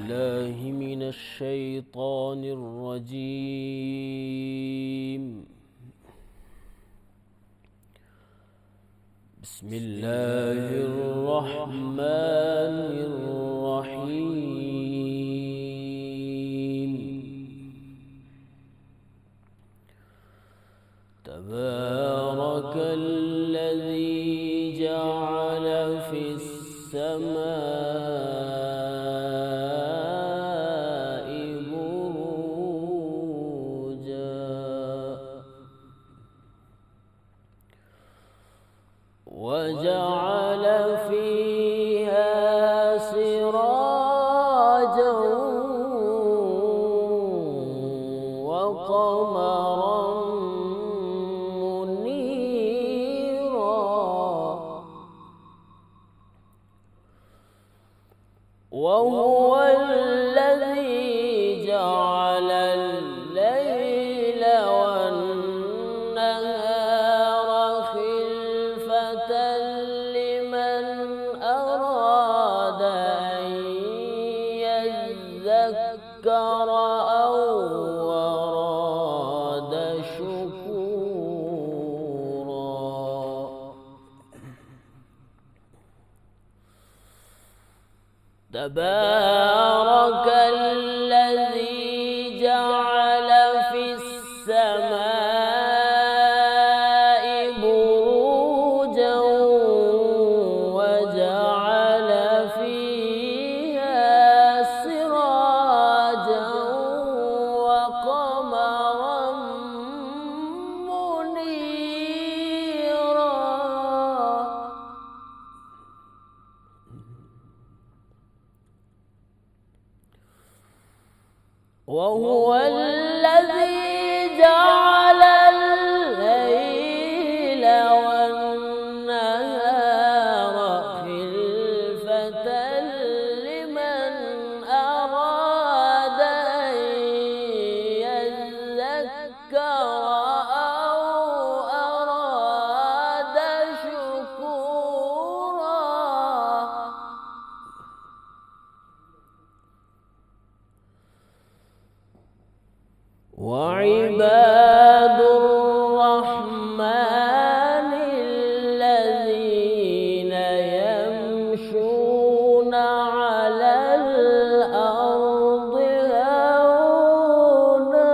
بالله من الشيطان الرجيم. بسم الله الرحمن الرحيم. تبارك الذي جعل في السماء بروجا وجعل فيها سراجا وقمرا وهو الذي جعل الليل والنهار خلفة لمن أراد أن يذكر أو أراد شكورا. تبارك الذي جعل في السماء بروجا وجعل فيها سراجا وقمرا منيرا. وهو الذي جعل الليل والنهار خلفة لمن أراد أن يذكر أو أراد شكورا. وعباد الرحمن الذين يمشون على الأرض هونا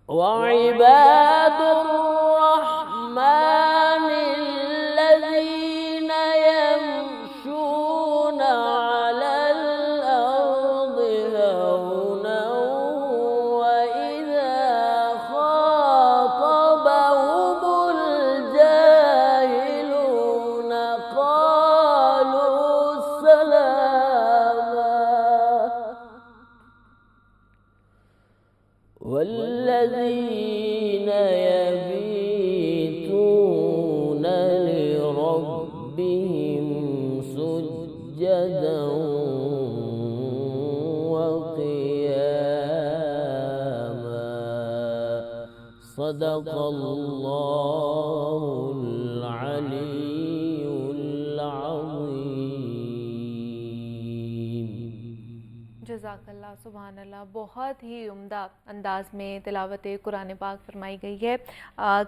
وعباد الرحمن الذين يمشون على الأرض هونا وإذا خاطبهم الجاهلون قالوا سلاما. والذين يبيتون لربهم سجدا وقياما. صدق الله العلي العظيم. جزاک اللہ، سبحان اللہ. بہت ہی عمدہ انداز میں تلاوت قرآن پاک فرمائی گئی ہے.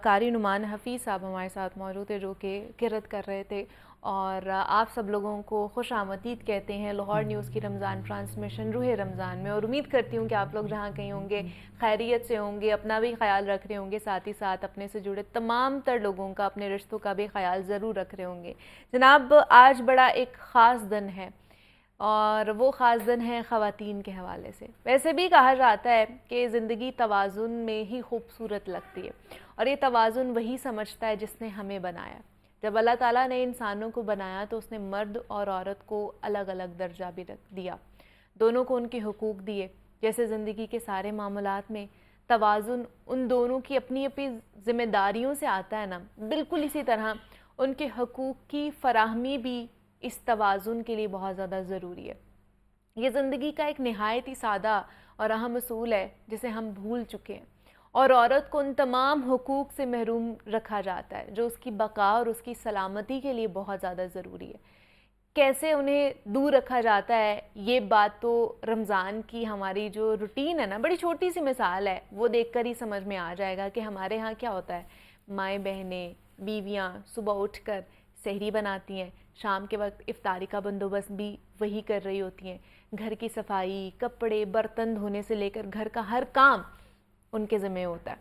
قاری نعمان حفیظ صاحب ہمارے ساتھ موجود تھے جو کہ قرأت کر رہے تھے، اور آپ سب لوگوں کو خوش آمدید کہتے ہیں لاہور نیوز کی رمضان ٹرانسمیشن روح رمضان میں. اور امید کرتی ہوں کہ آپ لوگ جہاں کہیں ہوں گے خیریت سے ہوں گے، اپنا بھی خیال رکھ رہے ہوں گے، ساتھ ہی ساتھ اپنے سے جڑے تمام تر لوگوں کا، اپنے رشتوں کا بھی خیال ضرور رکھ رہے ہوں گے. جناب، آج بڑا ایک خاص دن ہے، اور وہ خاص دن ہے خواتین کے حوالے سے. ویسے بھی کہا جاتا ہے کہ زندگی توازن میں ہی خوبصورت لگتی ہے، اور یہ توازن وہی سمجھتا ہے جس نے ہمیں بنایا. جب اللہ تعالیٰ نے انسانوں کو بنایا تو اس نے مرد اور عورت کو الگ الگ درجہ بھی دیا، دونوں کو ان کے حقوق دیے. جیسے زندگی کے سارے معاملات میں توازن ان دونوں کی اپنی اپنی ذمہ داریوں سے آتا ہے نا، بالکل اسی طرح ان کے حقوق کی فراہمی بھی اس توازن کے لیے بہت زیادہ ضروری ہے. یہ زندگی کا ایک نہایت ہی سادہ اور اہم اصول ہے جسے ہم بھول چکے ہیں، اور عورت کو ان تمام حقوق سے محروم رکھا جاتا ہے جو اس کی بقا اور اس کی سلامتی کے لیے بہت زیادہ ضروری ہے۔ کیسے انہیں دور رکھا جاتا ہے، یہ بات تو رمضان کی ہماری جو روٹین ہے نا، بڑی چھوٹی سی مثال ہے، وہ دیکھ کر ہی سمجھ میں آ جائے گا کہ ہمارے ہاں کیا ہوتا ہے۔ مائیں بہنیں، بیویاں صبح اٹھ کر سحری بناتی ہیں، شام کے وقت افطاری کا بندوبست بھی وہی کر رہی ہوتی ہیں، گھر کی صفائی، کپڑے برتن دھونے سے لے کر گھر کا ہر کام ان کے ذمہ ہوتا ہے۔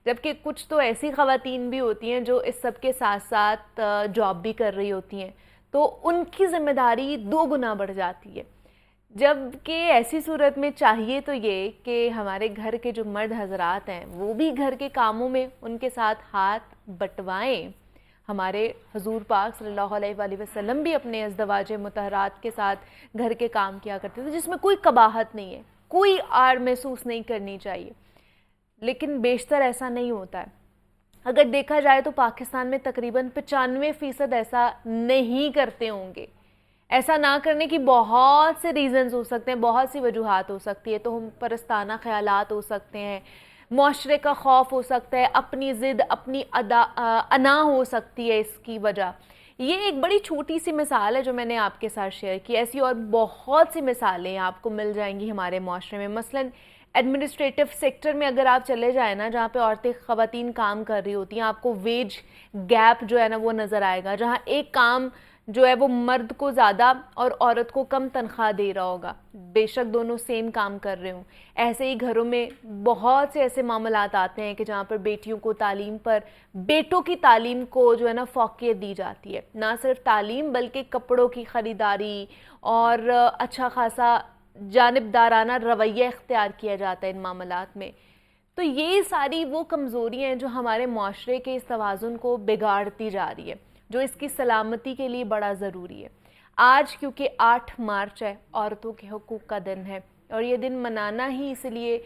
جبکہ کچھ تو ایسی خواتین بھی ہوتی ہیں جو اس سب کے ساتھ ساتھ جاب بھی کر رہی ہوتی ہیں، تو ان کی ذمہ داری 2 گنا بڑھ جاتی ہے۔ جبکہ ایسی صورت میں چاہیے تو یہ کہ ہمارے گھر کے جو مرد حضرات ہیں وہ بھی گھر کے کاموں میں ان کے ساتھ ہاتھ بٹوائیں۔ ہمارے حضور پاک صلی اللہ علیہ وآلہ وسلم بھی اپنے ازدواج مطہرات کے ساتھ گھر کے کام کیا کرتے تھے، جس میں کوئی قباحت نہیں ہے، کوئی آڑ محسوس نہیں کرنی چاہیے، لیکن بیشتر ایسا نہیں ہوتا ہے۔ اگر دیکھا جائے تو پاکستان میں تقریباً 95% ایسا نہیں کرتے ہوں گے۔ ایسا نہ کرنے کی بہت سے ریزنز ہو سکتے ہیں، بہت سی وجوہات ہو سکتی ہے، تو ہم پرستانہ خیالات ہو سکتے ہیں، معاشرے کا خوف ہو سکتا ہے، اپنی ضد، اپنی انا ہو سکتی ہے اس کی وجہ۔ یہ ایک بڑی چھوٹی سی مثال ہے جو میں نے آپ کے ساتھ شیئر کی، ایسی اور بہت سی مثالیں آپ کو مل جائیں گی ہمارے معاشرے میں۔ مثلاً ایڈمنسٹریٹو سیکٹر میں اگر آپ چلے جائیں نا، جہاں پہ عورتیں خواتین کام کر رہی ہوتی ہیں، آپ کو ویج گیپ جو ہے نا وہ نظر آئے گا، جہاں ایک کام جو ہے وہ مرد کو زیادہ اور عورت کو کم تنخواہ دے رہا ہوگا، بے شک دونوں سیم کام کر رہے ہوں۔ ایسے ہی گھروں میں بہت سے ایسے معاملات آتے ہیں کہ جہاں پر بیٹیوں کو تعلیم پر، بیٹوں کی تعلیم کو جو ہے نا فوقیت دی جاتی ہے، نہ صرف تعلیم بلکہ کپڑوں کی خریداری اور اچھا خاصا جانبدارانہ رویہ اختیار کیا جاتا ہے ان معاملات میں۔ تو یہ ساری وہ کمزوریاں ہیں جو ہمارے معاشرے کے اس توازن کو بگاڑتی جا رہی ہے، جو اس کی سلامتی کے لیے بڑا ضروری ہے۔ آج کیونکہ 8 مارچ ہے، عورتوں کے حقوق کا دن ہے، اور یہ دن منانا ہی اس لیے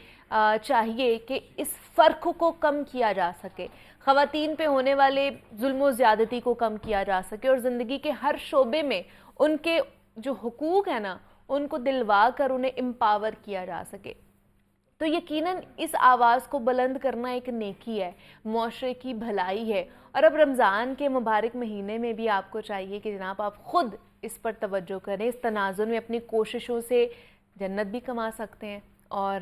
چاہیے کہ اس فرق کو کم کیا جا سکے، خواتین پہ ہونے والے ظلم و زیادتی کو کم کیا جا سکے، اور زندگی کے ہر شعبے میں ان کے جو حقوق ہیں نا ان کو دلوا کر انہیں امپاور کیا جا سکے۔ تو یقیناً اس آواز کو بلند کرنا ایک نیکی ہے، معاشرے کی بھلائی ہے، اور اب رمضان کے مبارک مہینے میں بھی آپ کو چاہیے کہ جناب آپ خود اس پر توجہ کریں، اس تناظر میں اپنی کوششوں سے جنت بھی کما سکتے ہیں، اور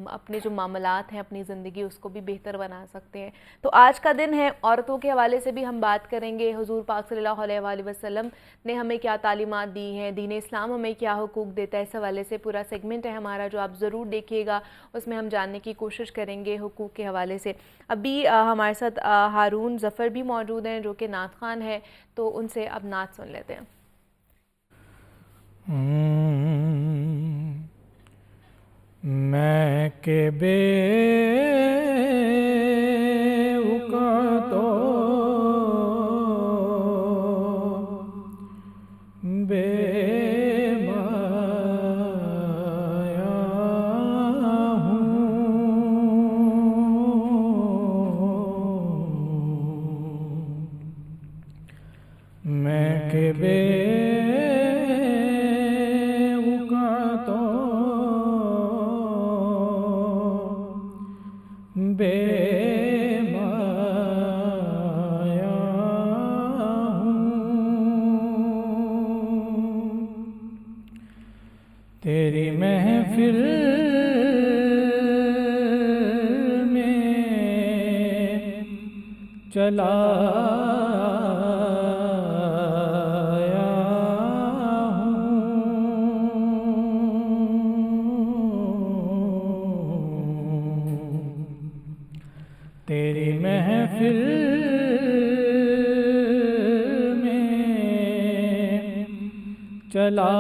اپنے جو معاملات ہیں، اپنی زندگی اس کو بھی بہتر بنا سکتے ہیں۔ تو آج کا دن ہے، عورتوں کے حوالے سے بھی ہم بات کریں گے، حضور پاک صلی اللہ علیہ وآلہ وسلم نے ہمیں کیا تعلیمات دی ہیں، دین اسلام ہمیں کیا حقوق دیتا ہے، اس حوالے سے پورا سیگمنٹ ہے ہمارا جو آپ ضرور دیکھیے گا، اس میں ہم جاننے کی کوشش کریں گے حقوق کے حوالے سے۔ ابھی ہمارے ساتھ ہارون ظفر بھی موجود ہیں جو کہ نعت خوان ہے، تو ان سے اب نعت سن لیتے ہیں۔ میں کہ بے تو بے مایا ہوں، میں کہ بے بے مایا ہوں، تیری محفل میں چلا تیری محفل میں چلا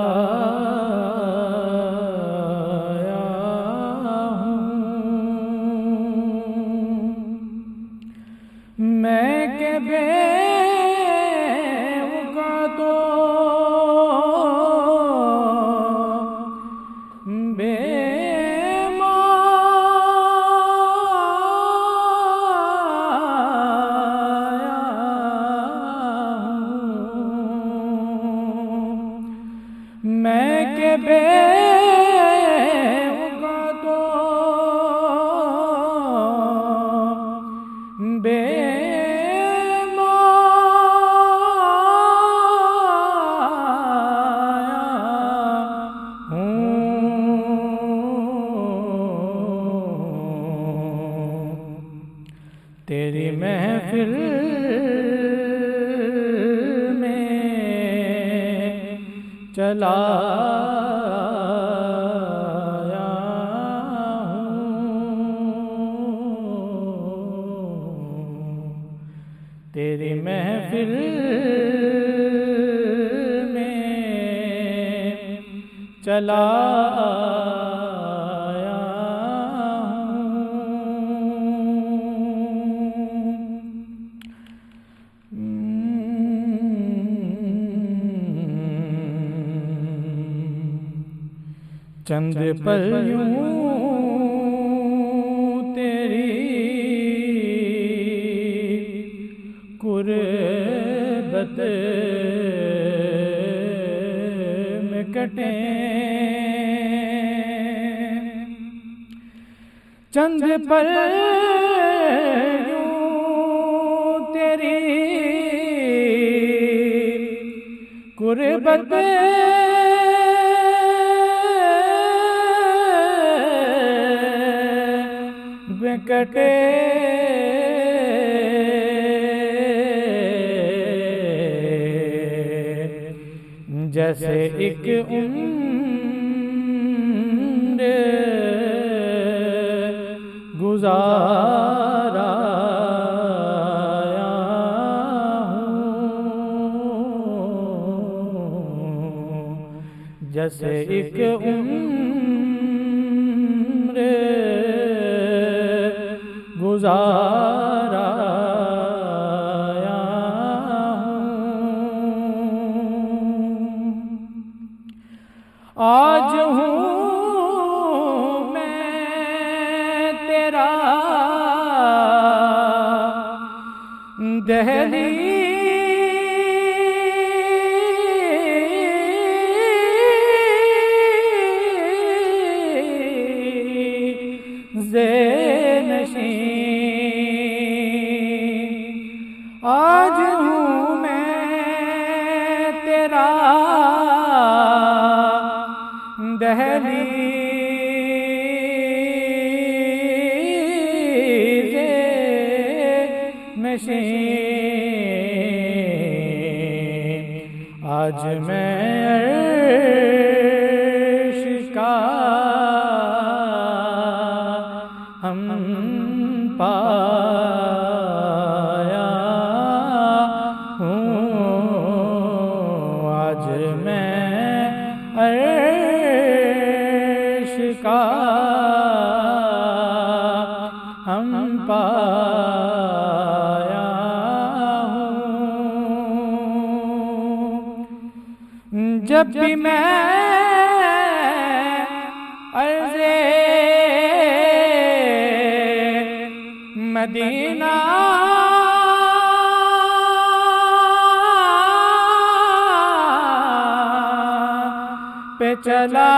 میں کہ بے تو بے میں کہ بے تو چلا آیا ہوں تیری محفل میں چلا آیا چند پل یوں تیری قربت میں کٹیں چند پل یوں تیری قربت کٹے جیسے ایک عمر گزارا جیسے ایک عمر گزارا آج ہوں میں تیرا دہلیز نشین آج ہوں میں تیرا دہلیز نشین آج میں عرش کا ہم پایا ہوں آج میں عرش کا ہم پایا ہوں جب بھی میں عرض مدینہ پہ چلا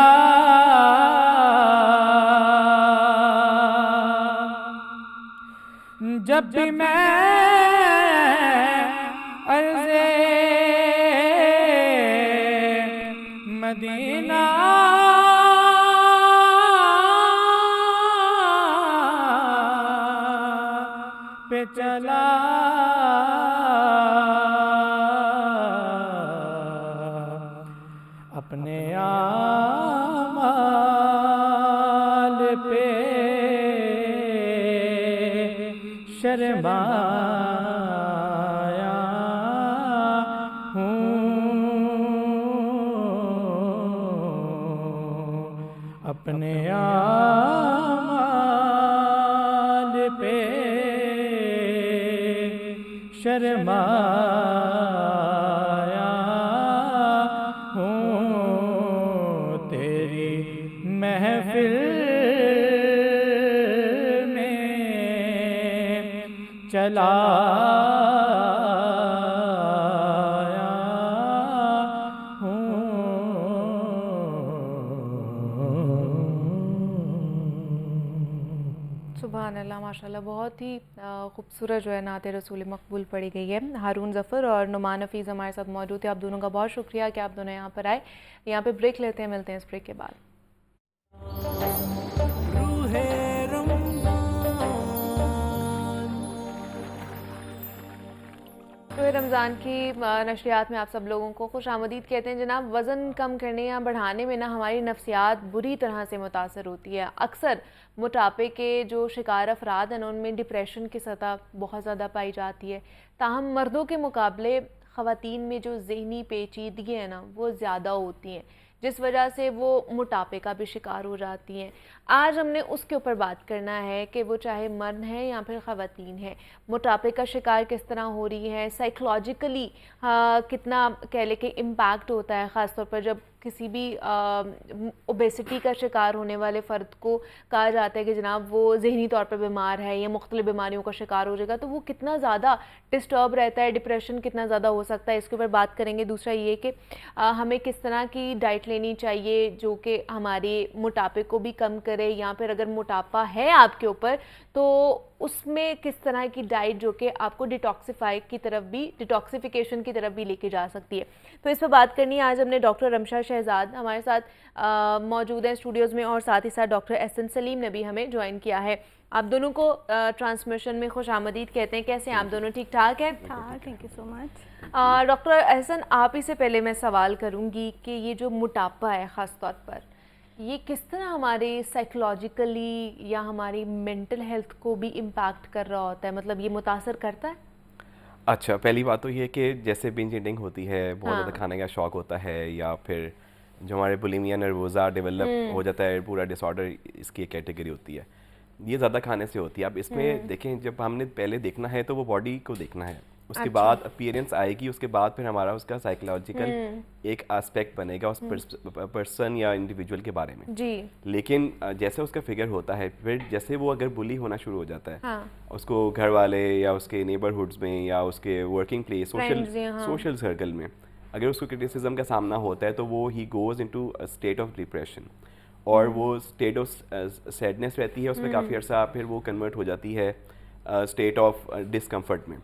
جب بھی میں عرض مدینہ پہ چلا اپنے اعمال پہ شرمایا ہوں اپنے اعمال پہ شرمایا ہوں تیری محفل میں چلا آیا ہوں سبحان اللہ ماشاءاللہ بہت ہی خوبصورت جو ہے نعت رسول مقبول پڑھی گئی ہے. ہارون ظفر اور نعمان حفیظ ہمارے ساتھ موجود تھے. آپ دونوں کا بہت شکریہ کہ آپ دونوں یہاں پر آئے. یہاں پہ بریک لیتے ہیں, ملتے ہیں اس بریک کے بعد. تو رمضان کی نشریات میں آپ سب لوگوں کو خوش آمدید کہتے ہیں جناب. وزن کم کرنے یا بڑھانے میں ہماری نفسیات بری طرح سے متاثر ہوتی ہے. اکثر موٹاپے کے جو شکار افراد ہیں ان میں ڈپریشن کی سطح بہت زیادہ پائی جاتی ہے. تاہم مردوں کے مقابلے خواتین میں جو ذہنی پیچیدگی ہیں وہ زیادہ ہوتی ہیں, جس وجہ سے وہ موٹاپے کا بھی شکار ہو جاتی ہیں. آج ہم نے اس کے اوپر بات کرنا ہے کہ وہ چاہے مرد ہیں یا پھر خواتین ہیں, موٹاپے کا شکار کس طرح ہو رہی ہے, سائیکلوجیکلی کتنا کہہ لے کہ امپیکٹ ہوتا ہے, خاص طور پر جب کسی بھی اوبیسٹی کا شکار ہونے والے فرد کو کہا جاتا ہے کہ جناب وہ ذہنی طور پر بیمار ہے یا مختلف بیماریوں کا شکار ہو جائے گا, تو وہ کتنا زیادہ ڈسٹرب رہتا ہے, ڈپریشن کتنا زیادہ ہو سکتا ہے, اس کے اوپر بات کریں گے. دوسرا یہ کہ ہمیں کس طرح کی ڈائٹ لینی چاہیے جو کہ ہمارے موٹاپے کو بھی کم کرے, یا پھر اگر موٹاپا ہے آپ کے اوپر تو اس میں کس طرح کی ڈائٹ جو کہ آپ کو ڈیٹاکسیفیکیشن کی طرف بھی لے کے جا سکتی ہے. تو اس پہ بات کرنی ہے. آج ہم نے ڈاکٹر رمشا شہزاد ہمارے ساتھ موجود ہیں اسٹوڈیوز میں, اور ساتھ ہی ساتھ ڈاکٹر احسن سلیم نے بھی ہمیں جوائن کیا ہے. آپ دونوں کو ٹرانسمیشن میں خوش آمدید کہتے ہیں. کیسے ہیں آپ دونوں؟ ٹھیک ٹھاک ہیں؟ ہاں, thank you so much. Doctor Ahsan, آپ ہی سے پہلے میں سوال کروں گی کہ یہ جو موٹاپا ہے خاص طور پر, یہ کس طرح ہمارے سائیکلوجیکلی یا ہماری مینٹل ہیلتھ کو بھی امپیکٹ کر رہا ہوتا ہے, مطلب یہ متاثر کرتا ہے؟ اچھا, پہلی بات تو یہ کہ جیسے بنج ایٹنگ ہوتی ہے, بہت زیادہ کھانے کا شوق ہوتا ہے, یا پھر جو ہمارے بولیمیا نروزا ڈیولپ ہو جاتا ہے, پورا ڈس آرڈر اس کی ایک کیٹیگری ہوتی ہے, یہ زیادہ کھانے سے ہوتی ہے. اب اس میں دیکھیں, جب ہم نے پہلے دیکھنا ہے تو وہ باڈی کو دیکھنا ہے, اس کے بعد اپیئرنس آئے گی, اس کے بعد پھر ہمارا اس کا سائیکلوجیکل ایک اسپیکٹ بنے گا اس پرسن یا انڈیویجول کے بارے میں. جی. لیکن جیسے اس کا فگر ہوتا ہے, پھر جیسے وہ اگر بلی ہونا شروع ہو جاتا ہے, اس کو گھر والے یا اس کے نیبرہڈز میں یا اس کے ورکنگ پلیس سوشل سرکل میں اگر اس کو کرٹیسزم کا سامنا ہوتا ہے, تو وہ he goes into state of depression, اور وہ اسٹیٹ آف سیڈنس رہتی ہے اس میں کافی عرصہ, پھر وہ کنورٹ ہو جاتی ہے اسٹیٹ آف ڈسکمفرٹ میں.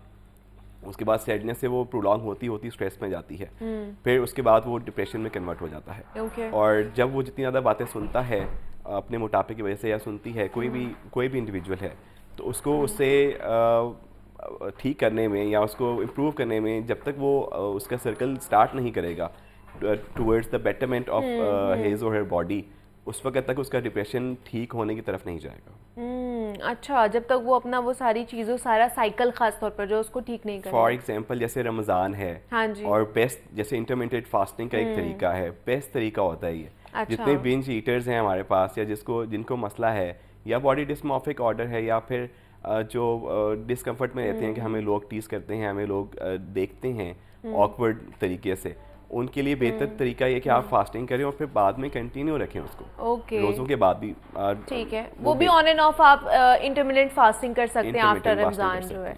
اس کے بعد سیڈنس سے وہ پرولونگ ہوتی اسٹریس میں جاتی ہے, پھر اس کے بعد وہ ڈپریشن میں کنورٹ ہو جاتا ہے. اور جب وہ جتنی زیادہ باتیں سنتا ہے اپنے موٹاپے کی وجہ سے یا سنتی ہے کوئی بھی انڈیویجول ہے, تو اس کو اس سے ٹھیک کرنے میں یا اس کو امپروو کرنے میں, جب تک وہ اس کا سرکل اسٹارٹ نہیں کرے گا towards the betterment of his اور ہر باڈی, اس وقت تک اس کا ڈپریشن ٹھیک ہونے کی طرف نہیں جائے گا. اچھا, جب تک وہ اپنا وہ ساری چیزوں سارا سائیکل خاص طور پر جو اس کو ٹھیک نہیں کرے. فار ایگزامپل جیسے رمضان ہے, اور بیسٹ جیسے انٹرمیڈیٹ فاسٹنگ کا ایک طریقہ ہے, بیسٹ طریقہ ہوتا ہے یہ. جتنے بنج ایٹرز ہیں ہمارے پاس, یا جن کو مسئلہ ہے, یا باڈی ڈسمورفک آرڈر ہے, یا پھر جو ڈسکمفرٹ میں رہتے ہیں کہ ہمیں لوگ ٹیز کرتے ہیں, ہمیں لوگ دیکھتے ہیں آکورڈ طریقے سے, ان کے لیے بہتر طریقہ یہ کہ آپ فاسٹنگ کریں اور پھر بعد میں کنٹینیو رکھیں اس کو, روزوں کے بعد بھی. ٹھیک ہے, وہ بھی آن اینڈ آف آپ انٹرمیڈیٹ فاسٹنگ کر سکتے ہیں آفٹر رمضان جو ہے.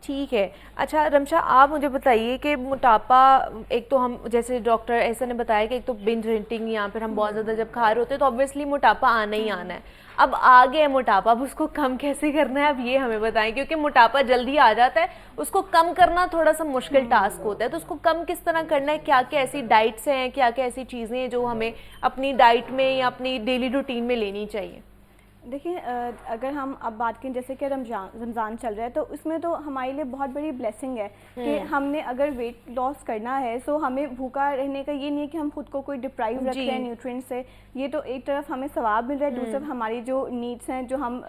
ٹھیک ہے. اچھا رمشا, آپ مجھے بتائیے کہ موٹاپا, ایک تو ہم جیسے ڈاکٹر ایسا نے بتایا کہ ایک تو بنج ایٹنگ, یا پھر ہم بہت زیادہ جب کھا رہے ہوتے ہیں تو obviously موٹاپا آنا ہی آنا ہے. اب آ گیا موٹاپا, اب اس کو کم کیسے کرنا ہے, اب یہ ہمیں بتائیں, کیونکہ موٹاپا جلدی آ جاتا ہے, اس کو کم کرنا تھوڑا سا مشکل ٹاسک ہوتا ہے, تو اس کو کم کس طرح کرنا ہے, کیا کیا ایسی ڈائٹس ہیں, کیا کیا ایسی چیزیں ہیں جو ہمیں اپنی ڈائٹ میں یا اپنی ڈیلی روٹین میں لینی چاہیے؟ دیکھیں, اگر ہم اب بات کریں جیسے کہ رمضان چل رہا ہے, تو اس میں تو ہمارے لیے بہت بڑی بلیسنگ ہے کہ ہم نے اگر ویٹ لاس کرنا ہے, سو ہمیں بھوکا رہنے کا یہ نہیں ہے کہ ہم خود کو کوئی ڈپرائیو رکھ رہے ہیں نیوٹرینٹ سے. یہ تو ایک طرف ہمیں ثواب مل رہا ہے, دوسری طرف ہماری جو نیڈس ہیں, جو ہم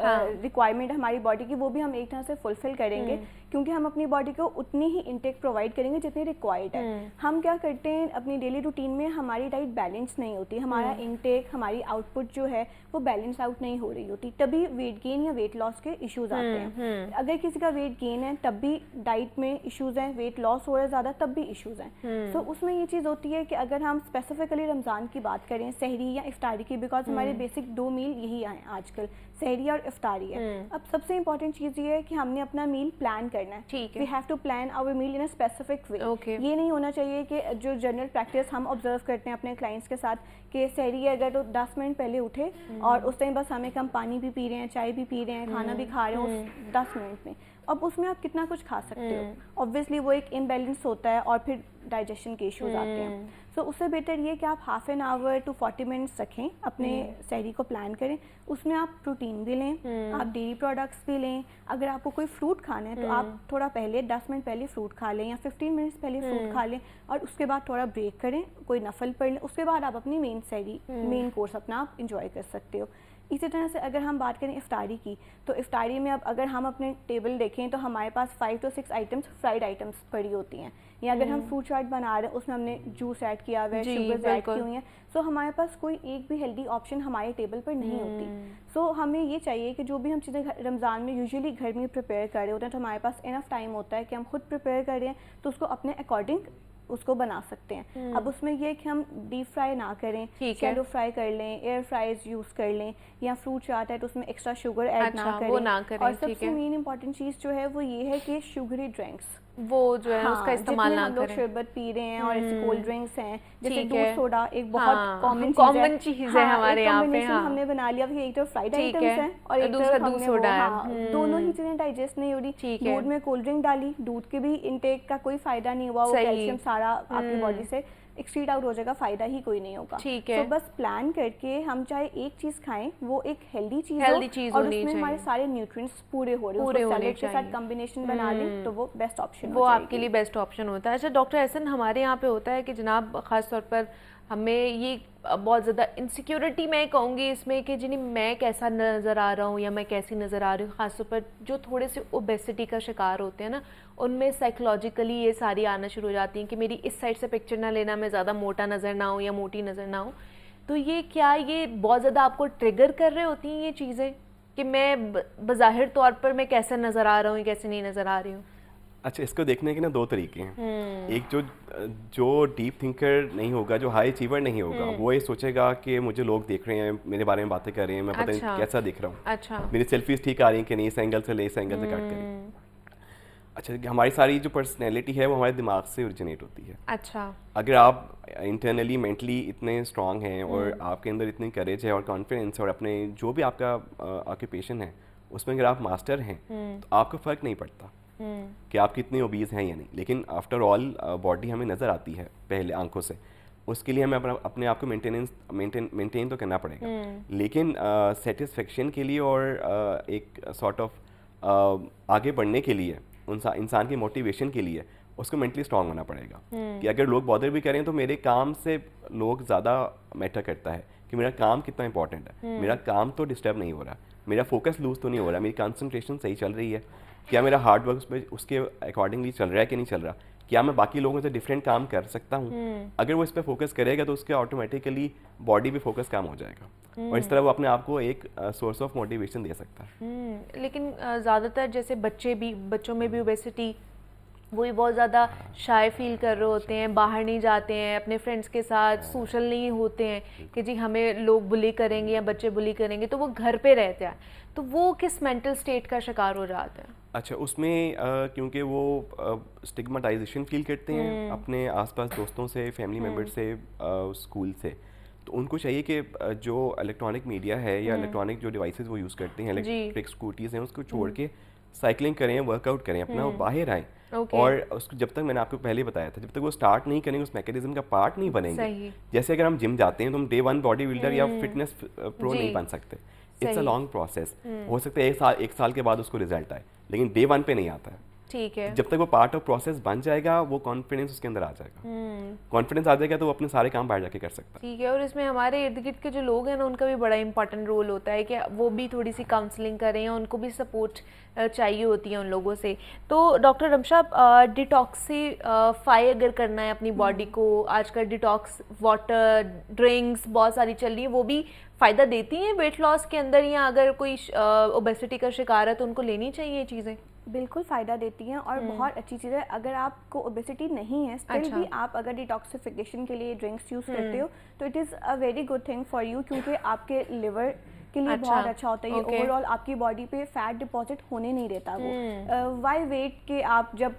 ریکوائرمنٹ ہماری باڈی کی, وہ بھی ہم ایک طرح سے فلفل کریں گے, کیونکہ ہم اپنی باڈی کو اتنی ہی انٹیک پرووائڈ کریں گے جتنی ریکوائرڈ ہے. ہم کیا کرتے ہیں اپنی ڈیلی روٹین میں, ہماری ڈائٹ بیلنس نہیں ہوتی, ہمارا انٹیک, ہماری آؤٹ پٹ جو ہے وہ بیلنس آؤٹ نہیں ہو رہی ہوتی, تبھی ویٹ گین یا ویٹ لاس کے ایشوز آتے ہیں. اگر کسی کا ویٹ گین ہے تب بھی ڈائٹ میں ایشوز ہیں, ویٹ لاس ہو رہا ہے زیادہ تب بھی ایشوز ہیں. سو اس میں یہ چیز ہوتی ہے کہ اگر ہم اسپیسیفکلی رمضان کی بات کریں, سحری یا افطاری کی, بیکاز ہمارے بیسک 2 میل یہی ہیں آج کل, سحری اور افطاری ہے. اب سب سے امپورٹنٹ چیز یہ ہے کہ ہم نے اپنا میل پلان کرنا ہے. We have to plan our meal in a specific way. یہ نہیں ہونا چاہیے کہ جو جنرل پریکٹس ہم آبزرو کرتے ہیں اپنے کلائنٹس کے ساتھ, کہ سحری ہے اگر تو 10 منٹ پہلے اٹھے اور اس ٹائم بس ہمیں کم پانی بھی پی رہے ہیں, چائے بھی پی رہے ہیں, کھانا بھی کھا رہے ہیں اس 10 منٹ میں, اب اس میں آپ کتنا کچھ کھا سکتے ہو, آبویسلی وہ ایک امبیلنس ہوتا ہے اور پھر ڈائجیشن کے ایشوز آتے ہیں. سو اس سے بہتر یہ کہ آپ half an hour to 40 minutes رکھیں, اپنے سحری کو پلان کریں, اس میں آپ پروٹین بھی لیں, آپ ڈیری پروڈکٹس بھی لیں. اگر آپ کو کوئی فروٹ کھانا ہے تو آپ تھوڑا پہلے 10 منٹ پہلے فروٹ کھا لیں یا 15 منٹس پہلے فروٹ کھا لیں, اور اس کے بعد تھوڑا بریک کریں, کوئی نفل پڑھ لیں, اس کے بعد آپ اپنی مین سحری مین کورس اپنا آپ انجوائے کر سکتے ہو. اسی طرح سے اگر ہم بات کریں افطاری کی, تو افطاری میں اب اگر ہم اپنے ٹیبل دیکھیں تو ہمارے پاس 5 to 6 آئٹمس فرائیڈ آئٹمس پڑی ہوتی ہیں, یا اگر ہم فروٹ چاٹ بنا رہے ہیں اس میں ہم نے جوس ایڈ کیا ہوا ہے, شوگرز ایڈ کی ہوئی ہیں, سو ہمارے پاس کوئی ایک بھی ہیلدی آپشن ہمارے ٹیبل پر نہیں ہوتی. سو ہمیں یہ چاہیے کہ جو بھی ہم چیزیں رمضان میں یوزلی گھر میں پریپیئر کر رہے ہوتے ہیں تو ہمارے پاس انف ٹائم ہوتا ہے کہ ہم خود پریپیئر کر رہے ہیں تو اس کو اپنے اکارڈنگ اس کو بنا سکتے ہیں. اب اس میں یہ کہ ہم ڈیپ فرائی نہ کریں, شیلو فرائی کر لیں, ایئر فرائز یوز کر لیں, یا فروٹ چاٹ ہے تو اس میں ایکسٹرا شوگر ایڈ نہ کریں. اور سب سے مین امپورٹنٹ چیز جو ہے وہ یہ ہے کہ شوگری ڈرنکس وہ جو ہے اس کا استعمال نہ کریں. ہم لوگ شربت پی رہے ہیں اور ایسے کولڈ ڈرنکس ہیں جیسے دودھ سوڈا, ایک بہت کامن چیز ہے ہمارے یہاں پہ. ہم نے بنا لیا کہ ایک تو فرائیڈ آئٹمس ہیں اور ایک تو دودھ سوڈا ہے, دونوں ہی چیزیں ڈائجسٹ نہیں ہو رہی. دودھ میں کولڈ ڈرنک ڈالی, دودھ کے بھی انٹیک کا کوئی فائدہ نہیں ہوا, وہ کیلشیم سارا آپ کی باڈی سے ایکسیڈ آؤٹ ہو جائے گا, فائدہ ہی کوئی نہیں ہوگا. تو بس پلان کر کے ہم چاہے ایک چیز کھائیں وہ ایک ہیلدی چیز ہو اور اس میں ہمارے سارے نیوٹرینٹس پورے ہو رہے ہیں, سیلیڈ کے ساتھ کمبینیشن بنا لیں تو وہ بیسٹ آپشن, وہ آپ کے لیے بیسٹ آپشن ہوتا ہے. اچھا ڈاکٹر احسن, ہمارے یہاں پہ ہوتا ہے کہ جناب خاص طور پر ہمیں یہ بہت زیادہ انسیکیورٹی میں کہوں گی اس میں کہ جنہیں میں کیسا نظر آ رہا ہوں یا میں کیسی نظر آ رہی ہوں, خاص طور پر جو تھوڑے سے اوبیسٹی کا شکار ہوتے ہیں نا, ان میں سائیکولوجیکلی یہ ساری آنا شروع ہو جاتی ہیں کہ میری اس سائڈ سے پکچر نہ لینا, میں زیادہ موٹا نظر نہ ہوں یا موٹی نظر نہ ہوں. تو یہ کیا یہ بہت زیادہ آپ کو ٹریگر کر رہے ہوتی ہیں یہ چیزیں کہ میں بظاہر طور پر میں کیسے نظر آ رہا ہوں کیسے نہیں نظر آ رہی ہوں؟ اچھا, اس کو دیکھنے کے نا دو طریقے ہیں. ایک جو ڈیپ تھنکر نہیں ہوگا, جو ہائی اچیور نہیں ہوگا, وہ یہ سوچے گا کہ مجھے لوگ دیکھ رہے ہیں, میرے بارے میں باتیں کر رہے ہیں, میں پتہ نہیں کیسا دکھ رہا ہوں, اچھا میری سیلفیز ٹھیک آ رہی ہیں کہ نہیں, اس اینگل سے لے, اس اینگل سے کٹ کریں. اچھا, ہماری ساری جو پرسنالٹی ہے وہ ہمارے دماغ سے اوریجنیٹ ہوتی ہے. اچھا, اگر آپ انٹرنلی مینٹلی اتنے اسٹرانگ ہیں اور آپ کے اندر اتنی کریج ہے اور کانفیڈنس, اور اپنے جو بھی آپ کا آکوپیشن ہے اس میں اگر آپ ماسٹر ہیں تو آپ کو فرق نہیں پڑتا کہ آپ کتنے اوبیز ہیں یا نہیں. لیکن آفٹر آل باڈی ہمیں نظر آتی ہے پہلے آنکھوں سے, اس کے لیے ہمیں اپنے آپ کو مینٹین تو کرنا پڑے گا. لیکن سیٹسفیکشن کے لیے اور ایک سارٹ آف آگے بڑھنے کے لیے, انسان کی موٹیویشن کے لیے اس کو مینٹلی اسٹرانگ ہونا پڑے گا. کہ اگر لوگ بادر بھی کریں تو میرے کام سے لوگ زیادہ میٹر کرتا ہے کہ میرا کام کتنا امپورٹنٹ ہے, میرا کام تو ڈسٹرب نہیں ہو رہا, میرا فوکس لوز تو نہیں ہو رہا, میری کنسنٹریشن صحیح چل رہی ہے, کیا میرا ہارڈ ورک اس کے اکارڈنگلی چل رہا ہے کہ نہیں چل رہا, کیا میں باقی لوگوں سے ڈفرینٹ کام کر سکتا ہوں. اگر وہ اس پہ فوکس کرے گا تو اس کے آٹومیٹیکلی باڈی بھی فوکس کام ہو جائے گا, اور اس طرح وہ اپنے آپ کو ایک سورس آف موٹیویشن دے سکتا ہے. لیکن زیادہ تر جیسے بچوں میں بھی اوبیسٹی, وہی بہت زیادہ شائع فیل کر رہے ہوتے ہیں, باہر نہیں جاتے ہیں, اپنے فرینڈس کے ساتھ سوشل نہیں ہوتے ہیں کہ جی ہمیں لوگ بلی کریں گے یا بچے بلی کریں گے, تو وہ گھر پہ رہتے ہیں, تو وہ کس مینٹل اسٹیٹ کا شکار ہو جاتے ہیں؟ اچھا, اس میں کیونکہ وہ اسٹگماٹائزیشن فیل کرتے ہیں اپنے آس پاس دوستوں سے, فیملی ممبر سے, اسکول سے, تو ان کو چاہیے کہ جو الیکٹرانک میڈیا ہے یا الیکٹرانک جو ڈیوائسز وہ یوز کرتے ہیں, الیکٹرک اسکوٹیز ہیں, اس کو چھوڑ کے سائیکلنگ کریں, ورک آؤٹ کریں, اپنا وہ باہر آئیں. اور اس کو جب تک میں نے آپ کو پہلے بتایا تھا, جب تک وہ اسٹارٹ نہیں کریں گے, اس میکینزم کا پارٹ نہیں بنیں گے. جیسے اگر ہم جم جاتے ہیں تو ہم ڈے 1 باڈی بلڈر یا فٹنس پرو نہیں بن سکتے. It's a long process. ہو سکتا ہے ایک سال کے بعد اس کو رزلٹ آئے, لیکن ڈے 1 پہ نہیں آتا ہے. ٹھیک ہے, جب تک وہ پارٹ آف پروسیس بن جائے گا, وہ کانفیڈنس اس کے اندر آ جائے گا. کانفیڈنس آ جائے گا تو وہ اپنے سارے کام باہر جا کے کر سکتا ہے. ٹھیک ہے, اور اس میں ہمارے ارد گرد کے جو لوگ ہیں نا, ان کا بھی بڑا امپورٹنٹ رول ہوتا ہے کہ وہ بھی تھوڑی سی کاؤنسلنگ کریں, ان کو بھی سپورٹ چاہیے ہوتی ہے ان لوگوں سے. تو ڈاکٹر رمشا, ڈیٹاکسیفائی اگر کرنا ہے اپنی باڈی کو, آج کل ڈیٹاکس واٹر ڈرنکس بہت ساری چل رہی ہیں, وہ بھی فائدہ دیتی ہیں ویٹ لاس کے اندر, یا اگر کوئی اوبیسٹی کا شکار ہے تو ان کو لینی چاہیے یہ چیزیں؟ بالکل فائدہ دیتی ہیں اور بہت اچھی چیز ہے. اگر آپ کو اوبیسٹی نہیں ہے اسٹل بھی آپ اگر ڈیٹاکسیفیکیشن کے لیے ڈرنکس یوز کرتے ہو تو it is a very good thing for you, کیونکہ آپ کے لیور کے لیے بہت اچھا ہوتا ہے. یہ اوور آل آپ کی باڈی پہ فیٹ ڈپازٹ ہونے نہیں دیتا. وہ وائی ویٹ کہ آپ جب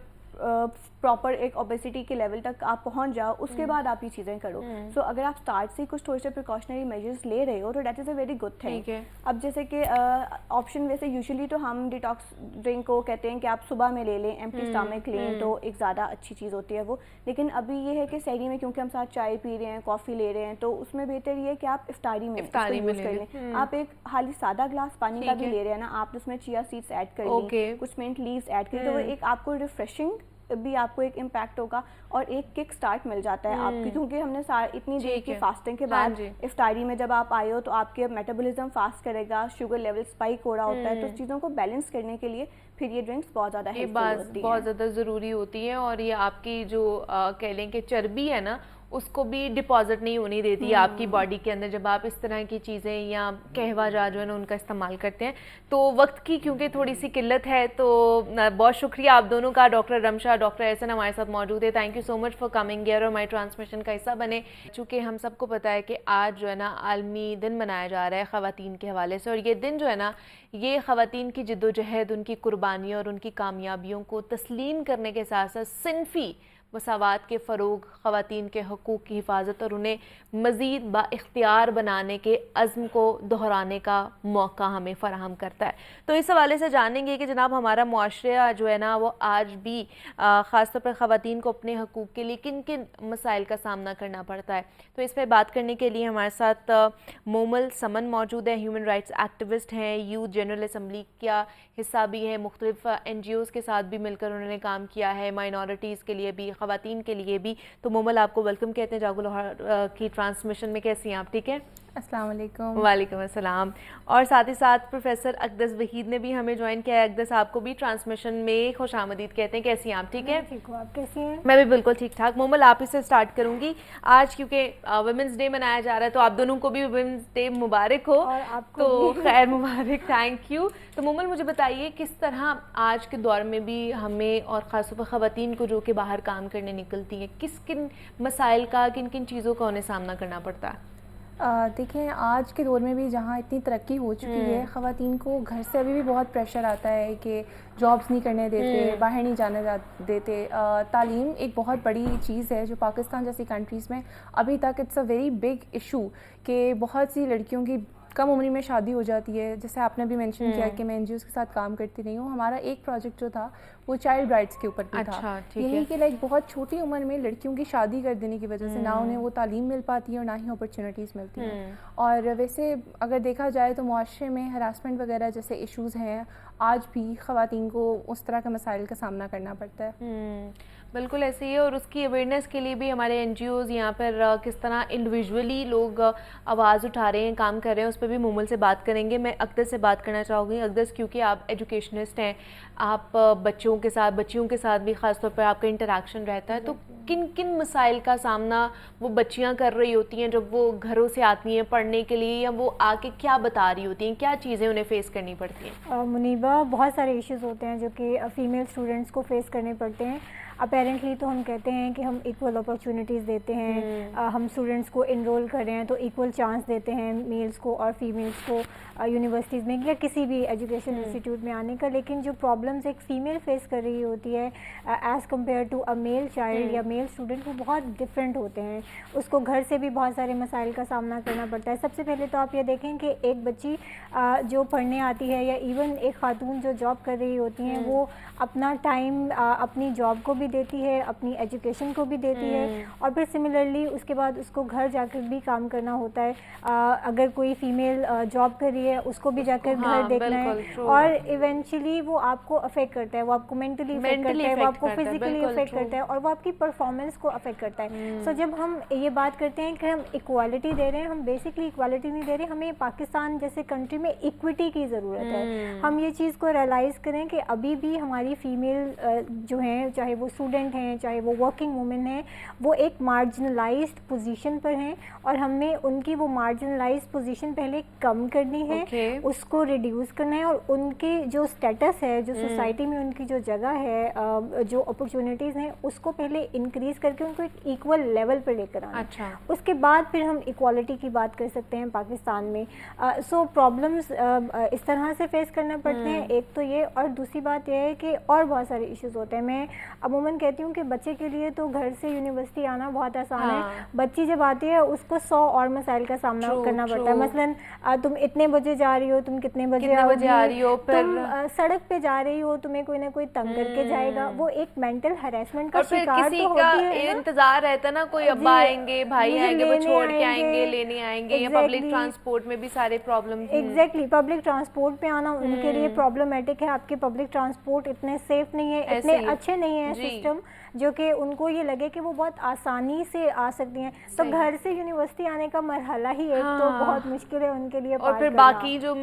پراپر ایک اوبیسٹی کے لیول تک آپ پہنچ جاؤ, اس کے بعد آپ یہ چیزیں کرو. سو اگر آپ اسٹارٹ سے کچھ تھوڑے سے پریکاشنری میجرس لے رہے ہو تو that is a very good thing. اب جیسے کہ آپشن ویسے یوزلی تو ہم ڈیٹاکس ڈرنک کو کہتے ہیں کہ آپ صبح میں لے لیں, ایمپٹی اسٹامک لیں تو ایک زیادہ اچھی چیز ہوتی ہے وہ. لیکن ابھی یہ ہے کہ سحری میں کیونکہ ہم ساتھ چائے پی رہے ہیں, کافی لے رہے ہیں, تو اس میں بہتر یہ ہے کہ آپ افطاری میں یوز کر لیں. آپ ایک خالی سادہ گلاس پانی کا بھی لے رہے ہیں نا, آپ اس میں چیا سیڈس ایڈ کر لیں, کچھ منٹ لیوز ایڈ کریں, تو وہ ایک آپ کو ریفریشنگ بھی آپ کو ایک امپیکٹ ہوگا اور ایک کک سٹارٹ مل جاتا ہے آپ کی. کیونکہ ہم نے اتنی دیر کی فاسٹنگ کے بعد افطاری میں جب آپ آئے ہو تو آپ کے میٹابولزم فاسٹ کرے گا, شوگر لیول اسپائک ہو رہا ہوتا ہے, تو اس چیزوں کو بیلنس کرنے کے لیے پھر یہ ڈرنکس بہت زیادہ ہیلپفل ہوتی ہیں, بہت زیادہ ضروری ہوتی ہیں. اور یہ آپ کی جو کہہ لیں کہ چربی ہے نا, اس کو بھی ڈپازٹ نہیں ہونی دیتی ہے آپ کی باڈی کے اندر جب آپ اس طرح کی چیزیں یا قہوہ جا جو ہے نا ان کا استعمال کرتے ہیں. تو وقت کی کیونکہ تھوڑی سی قلت ہے, تو بہت شکریہ آپ دونوں کا, ڈاکٹر رمشا, ڈاکٹر احسن ہمارے ساتھ موجود ہے. Thank you so much for coming here اور ہماری ٹرانسمیشن کا حصہ بنے. چونکہ ہم سب کو پتہ ہے کہ آج جو ہے نا عالمی دن منایا جا رہا ہے خواتین کے حوالے سے, اور یہ دن جو ہے نا یہ خواتین کی جد و جہد, ان کی قربانیوں اور ان کی کامیابیوں کو تسلیم کرنے کے ساتھ ساتھ صنفی مساوات کے فروغ, خواتین کے حقوق کی حفاظت اور انہیں مزید با اختیار بنانے کے عزم کو دہرانے کا موقع ہمیں فراہم کرتا ہے. تو اس حوالے سے جانیں گے کہ جناب ہمارا معاشرہ جو ہے نا وہ آج بھی خاص طور پر خواتین کو اپنے حقوق کے لیے کن کن مسائل کا سامنا کرنا پڑتا ہے. تو اس پہ بات کرنے کے لیے ہمارے ساتھ مومل سمن موجود ہے, ہیومن رائٹس ایکٹیوسٹ ہیں, یوتھ جنرل اسمبلی کا حصہ بھی ہے, مختلف NGOs کے ساتھ بھی مل کر انہوں نے کام کیا ہے, مائنورٹیز کے لیے بھی, خواتین کے لیے بھی. تو مومل آپ کو ویلکم کہتے ہیں جاگو لاہور کی ٹرانسمیشن میں. کیسی ہیں آپ؟ ٹھیک ہے, السلام علیکم. وعلیکم السلام. اور ساتھ ہی ساتھ پروفیسر اقدس وحید نے بھی ہمیں جوائن کیا ہے. اقدس آپ کو بھی ٹرانسمیشن میں خوش آمدید کہتے ہیں. کیسی ہیں آپ؟ ٹھیک ہے, ٹھیک ہوں, آپ کیسی ہیں؟ میں بھی بالکل ٹھیک ٹھاک. مومل آپ ہی سے اسٹارٹ کروں گی. آج کیونکہ ویمنس ڈے منایا جا رہا ہے تو آپ دونوں کو بھی ویمنس ڈے مبارک ہو. اور آپ کو تو خیر مبارک, تھینک یو. تو مومل مجھے بتائیے کس طرح آج کے دور میں بھی ہمیں اور خاص طور پر خواتین کو جو کہ باہر کام کرنے نکلتی ہیں, کس کن مسائل کا, کن کن چیزوں کا انہیں سامنا کرنا پڑتا ہے؟ دیکھیں آج کے دور میں بھی جہاں اتنی ترقی ہو چکی ہے, خواتین کو گھر سے ابھی بھی بہت پریشر آتا ہے کہ جابس نہیں کرنے دیتے, باہر نہیں جانے دیتے. تعلیم ایک بہت بڑی چیز ہے جو پاکستان جیسی کنٹریز میں ابھی تک it's a very big issue کہ بہت سی لڑکیوں کی کم عمری میں شادی ہو جاتی ہے. جیسے آپ نے بھی مینشن کیا کہ میں NGOs کے ساتھ کام کرتی رہی ہوں. ہمارا ایک پروجیکٹ جو تھا وہ چائلڈ رائٹس کے اوپر بھی تھا. یہی کہ لائک بہت چھوٹی عمر میں لڑکیوں کی شادی کر دینے کی وجہ سے نہ انہیں وہ تعلیم مل پاتی ہے اور نہ ہی اپرچونیٹیز ملتی ہیں. اور ویسے اگر دیکھا جائے تو معاشرے میں ہراسمنٹ وغیرہ جیسے ایشوز ہیں, آج بھی خواتین کو اس طرح کے مسائل کا سامنا کرنا پڑتا ہے. بالکل ایسے ہی ہے. اور اس کی اویئرنیس کے لیے بھی ہمارے NGOs یہاں پر کس طرح انڈیویجولی لوگ آواز اٹھا رہے ہیں, کام کر رہے ہیں, اس پہ بھی مومل سے بات کریں گے. میں اقدس سے بات کرنا چاہوں گی. اقدس, کیونکہ آپ ایجوکیشنسٹ ہیں, آپ بچوں کے ساتھ بھی خاص طور پر آپ کا انٹریکشن رہتا ہے, تو کن کن مسائل کا سامنا وہ بچیاں کر رہی ہوتی ہیں جب وہ گھروں سے آتی ہیں پڑھنے کے لیے, یا وہ آ کے کیا بتا رہی ہوتی ہیں, کیا چیزیں انہیں فیس کرنی پڑتی ہیں؟ منیبہ, بہت سارے ایشوز ہوتے ہیں جو کہ فیمیل اسٹوڈنٹس کو فیس کرنے پڑتے ہیں. اپیرنٹلی تو ہم کہتے ہیں کہ ہم ایکول اپرچونیٹیز دیتے ہیں, ہم اسٹوڈنٹس کو انرول کر رہے ہیں تو ایکول چانس دیتے ہیں میلز کو اور فیمیلز کو یونیورسٹیز میں یا کسی بھی ایجوکیشن انسٹیٹیوٹ میں آنے کا. لیکن جو پرابلمز ایک فیمیل فیس کر رہی ہوتی ہے as compared to a male child یا میل اسٹوڈنٹ, وہ بہت ڈفرینٹ ہوتے ہیں. اس کو گھر سے بھی بہت سارے مسائل کا سامنا کرنا پڑتا ہے. سب سے پہلے تو آپ یہ دیکھیں کہ ایک بچی جو پڑھنے آتی ہے یا ایون ایک خاتون جو جاب کر رہی ہوتی ہیں, وہ اپنا ٹائم اپنی جاب کو بھی دیتی ہے, اپنی ایجوکیشن کو بھی دیتی ہے, اور پھر سملرلی اس کے بعد اس کو گھر جا کر بھی کام کرنا ہوتا ہے. اگر کوئی فیمیل جاب کر رہی ہے اس کو بھی جا کر گھر دیکھنا ہے, اور ایونچولی وہ آپ کو افیکٹ کرتا ہے, وہ آپ کو مینٹلی افیکٹ کرتا ہے, وہ آپ کو فزیکلی افیکٹ کرتا ہے, اور وہ آپ کی پرفارمنس کو افیکٹ کرتا ہے. سو جب ہم یہ بات کرتے ہیں کہ ہم ایکوالٹی دے رہے ہیں, ہم بیسکلی ایکوالٹی نہیں دے رہے, ہمیں پاکستان جیسے کنٹری میں ایکوٹی کی ضرورت ہے. ہم یہ چیز کو ریئلائز کریں کہ ابھی بھی ہماری فیمیل جو ہیں, چاہے وہ اسٹوڈنٹ ہیں چاہے وہ ورکنگ وومن ہیں, وہ ایک مارجنلائزڈ پوزیشن پر ہیں, اور ہمیں ان کی وہ مارجنلائزڈ پوزیشن پہلے کم کرنی ہے, اس کو ریڈیوس کرنا ہے, اور ان کی جو اسٹیٹس ہے, جو سوسائٹی میں ان کی جو جگہ ہے, جو اپرچونیٹیز ہیں, اس کو پہلے انکریز کر کے ان کو ایک ایکول لیول پہ لے کر آنا. اس کے بعد پھر ہم ایکوالٹی کی بات کر سکتے ہیں پاکستان میں. سو پرابلمس اس طرح سے فیس کرنا پڑتے ہیں, ایک تو یہ, اور دوسری بات یہ ہے کہ اور بہت سارے ایشوز ہوتے ہیں. میں عموماً عموماً کہتی ہوں کہ بچے کے لیے تو گھر سے یونیورسٹی آنا بہت آسان ہے, بچی جب آتی ہے اس کو 100 اور مسائل کا سامنا کرنا پڑتا ہے. مثلاً تم اتنے بجے جا رہی ہو, تم کتنے بجے آ رہی ہو, تم سڑک پہ جا رہی ہو, تمہیں کوئی نہ کوئی تنگ کر کے جائے گا, وہ ایک مینٹل ہراسمنٹ کا شکار تو ہوتی ہے. انتظار رہتا ہے نا, کوئی ابا آئیں گے, بھائی آئیں گے, وہ چھوڑ کے آئیں گے, لینے آئیں گے, یا پبلک ٹرانسپورٹ میں بھی سارے پرابلم. ایگزیکٹلی, پبلک ٹرانسپورٹ پہ آنا ان کے لیے پرابلمٹک ہے. آپ کے پبلک ٹرانسپورٹ اتنے سیف نہیں ہے, اتنے اچھے نہیں ہیں سسٹم, جو کہ ان کو یہ لگے کہ وہ بہت آسانی سے آ سکتی ہیں. تو گھر سے یونیورسٹی آنے کا مرحلہ ہی ایک تو بہت مشکل ہے ان کے لیے. اور پھر باقی جو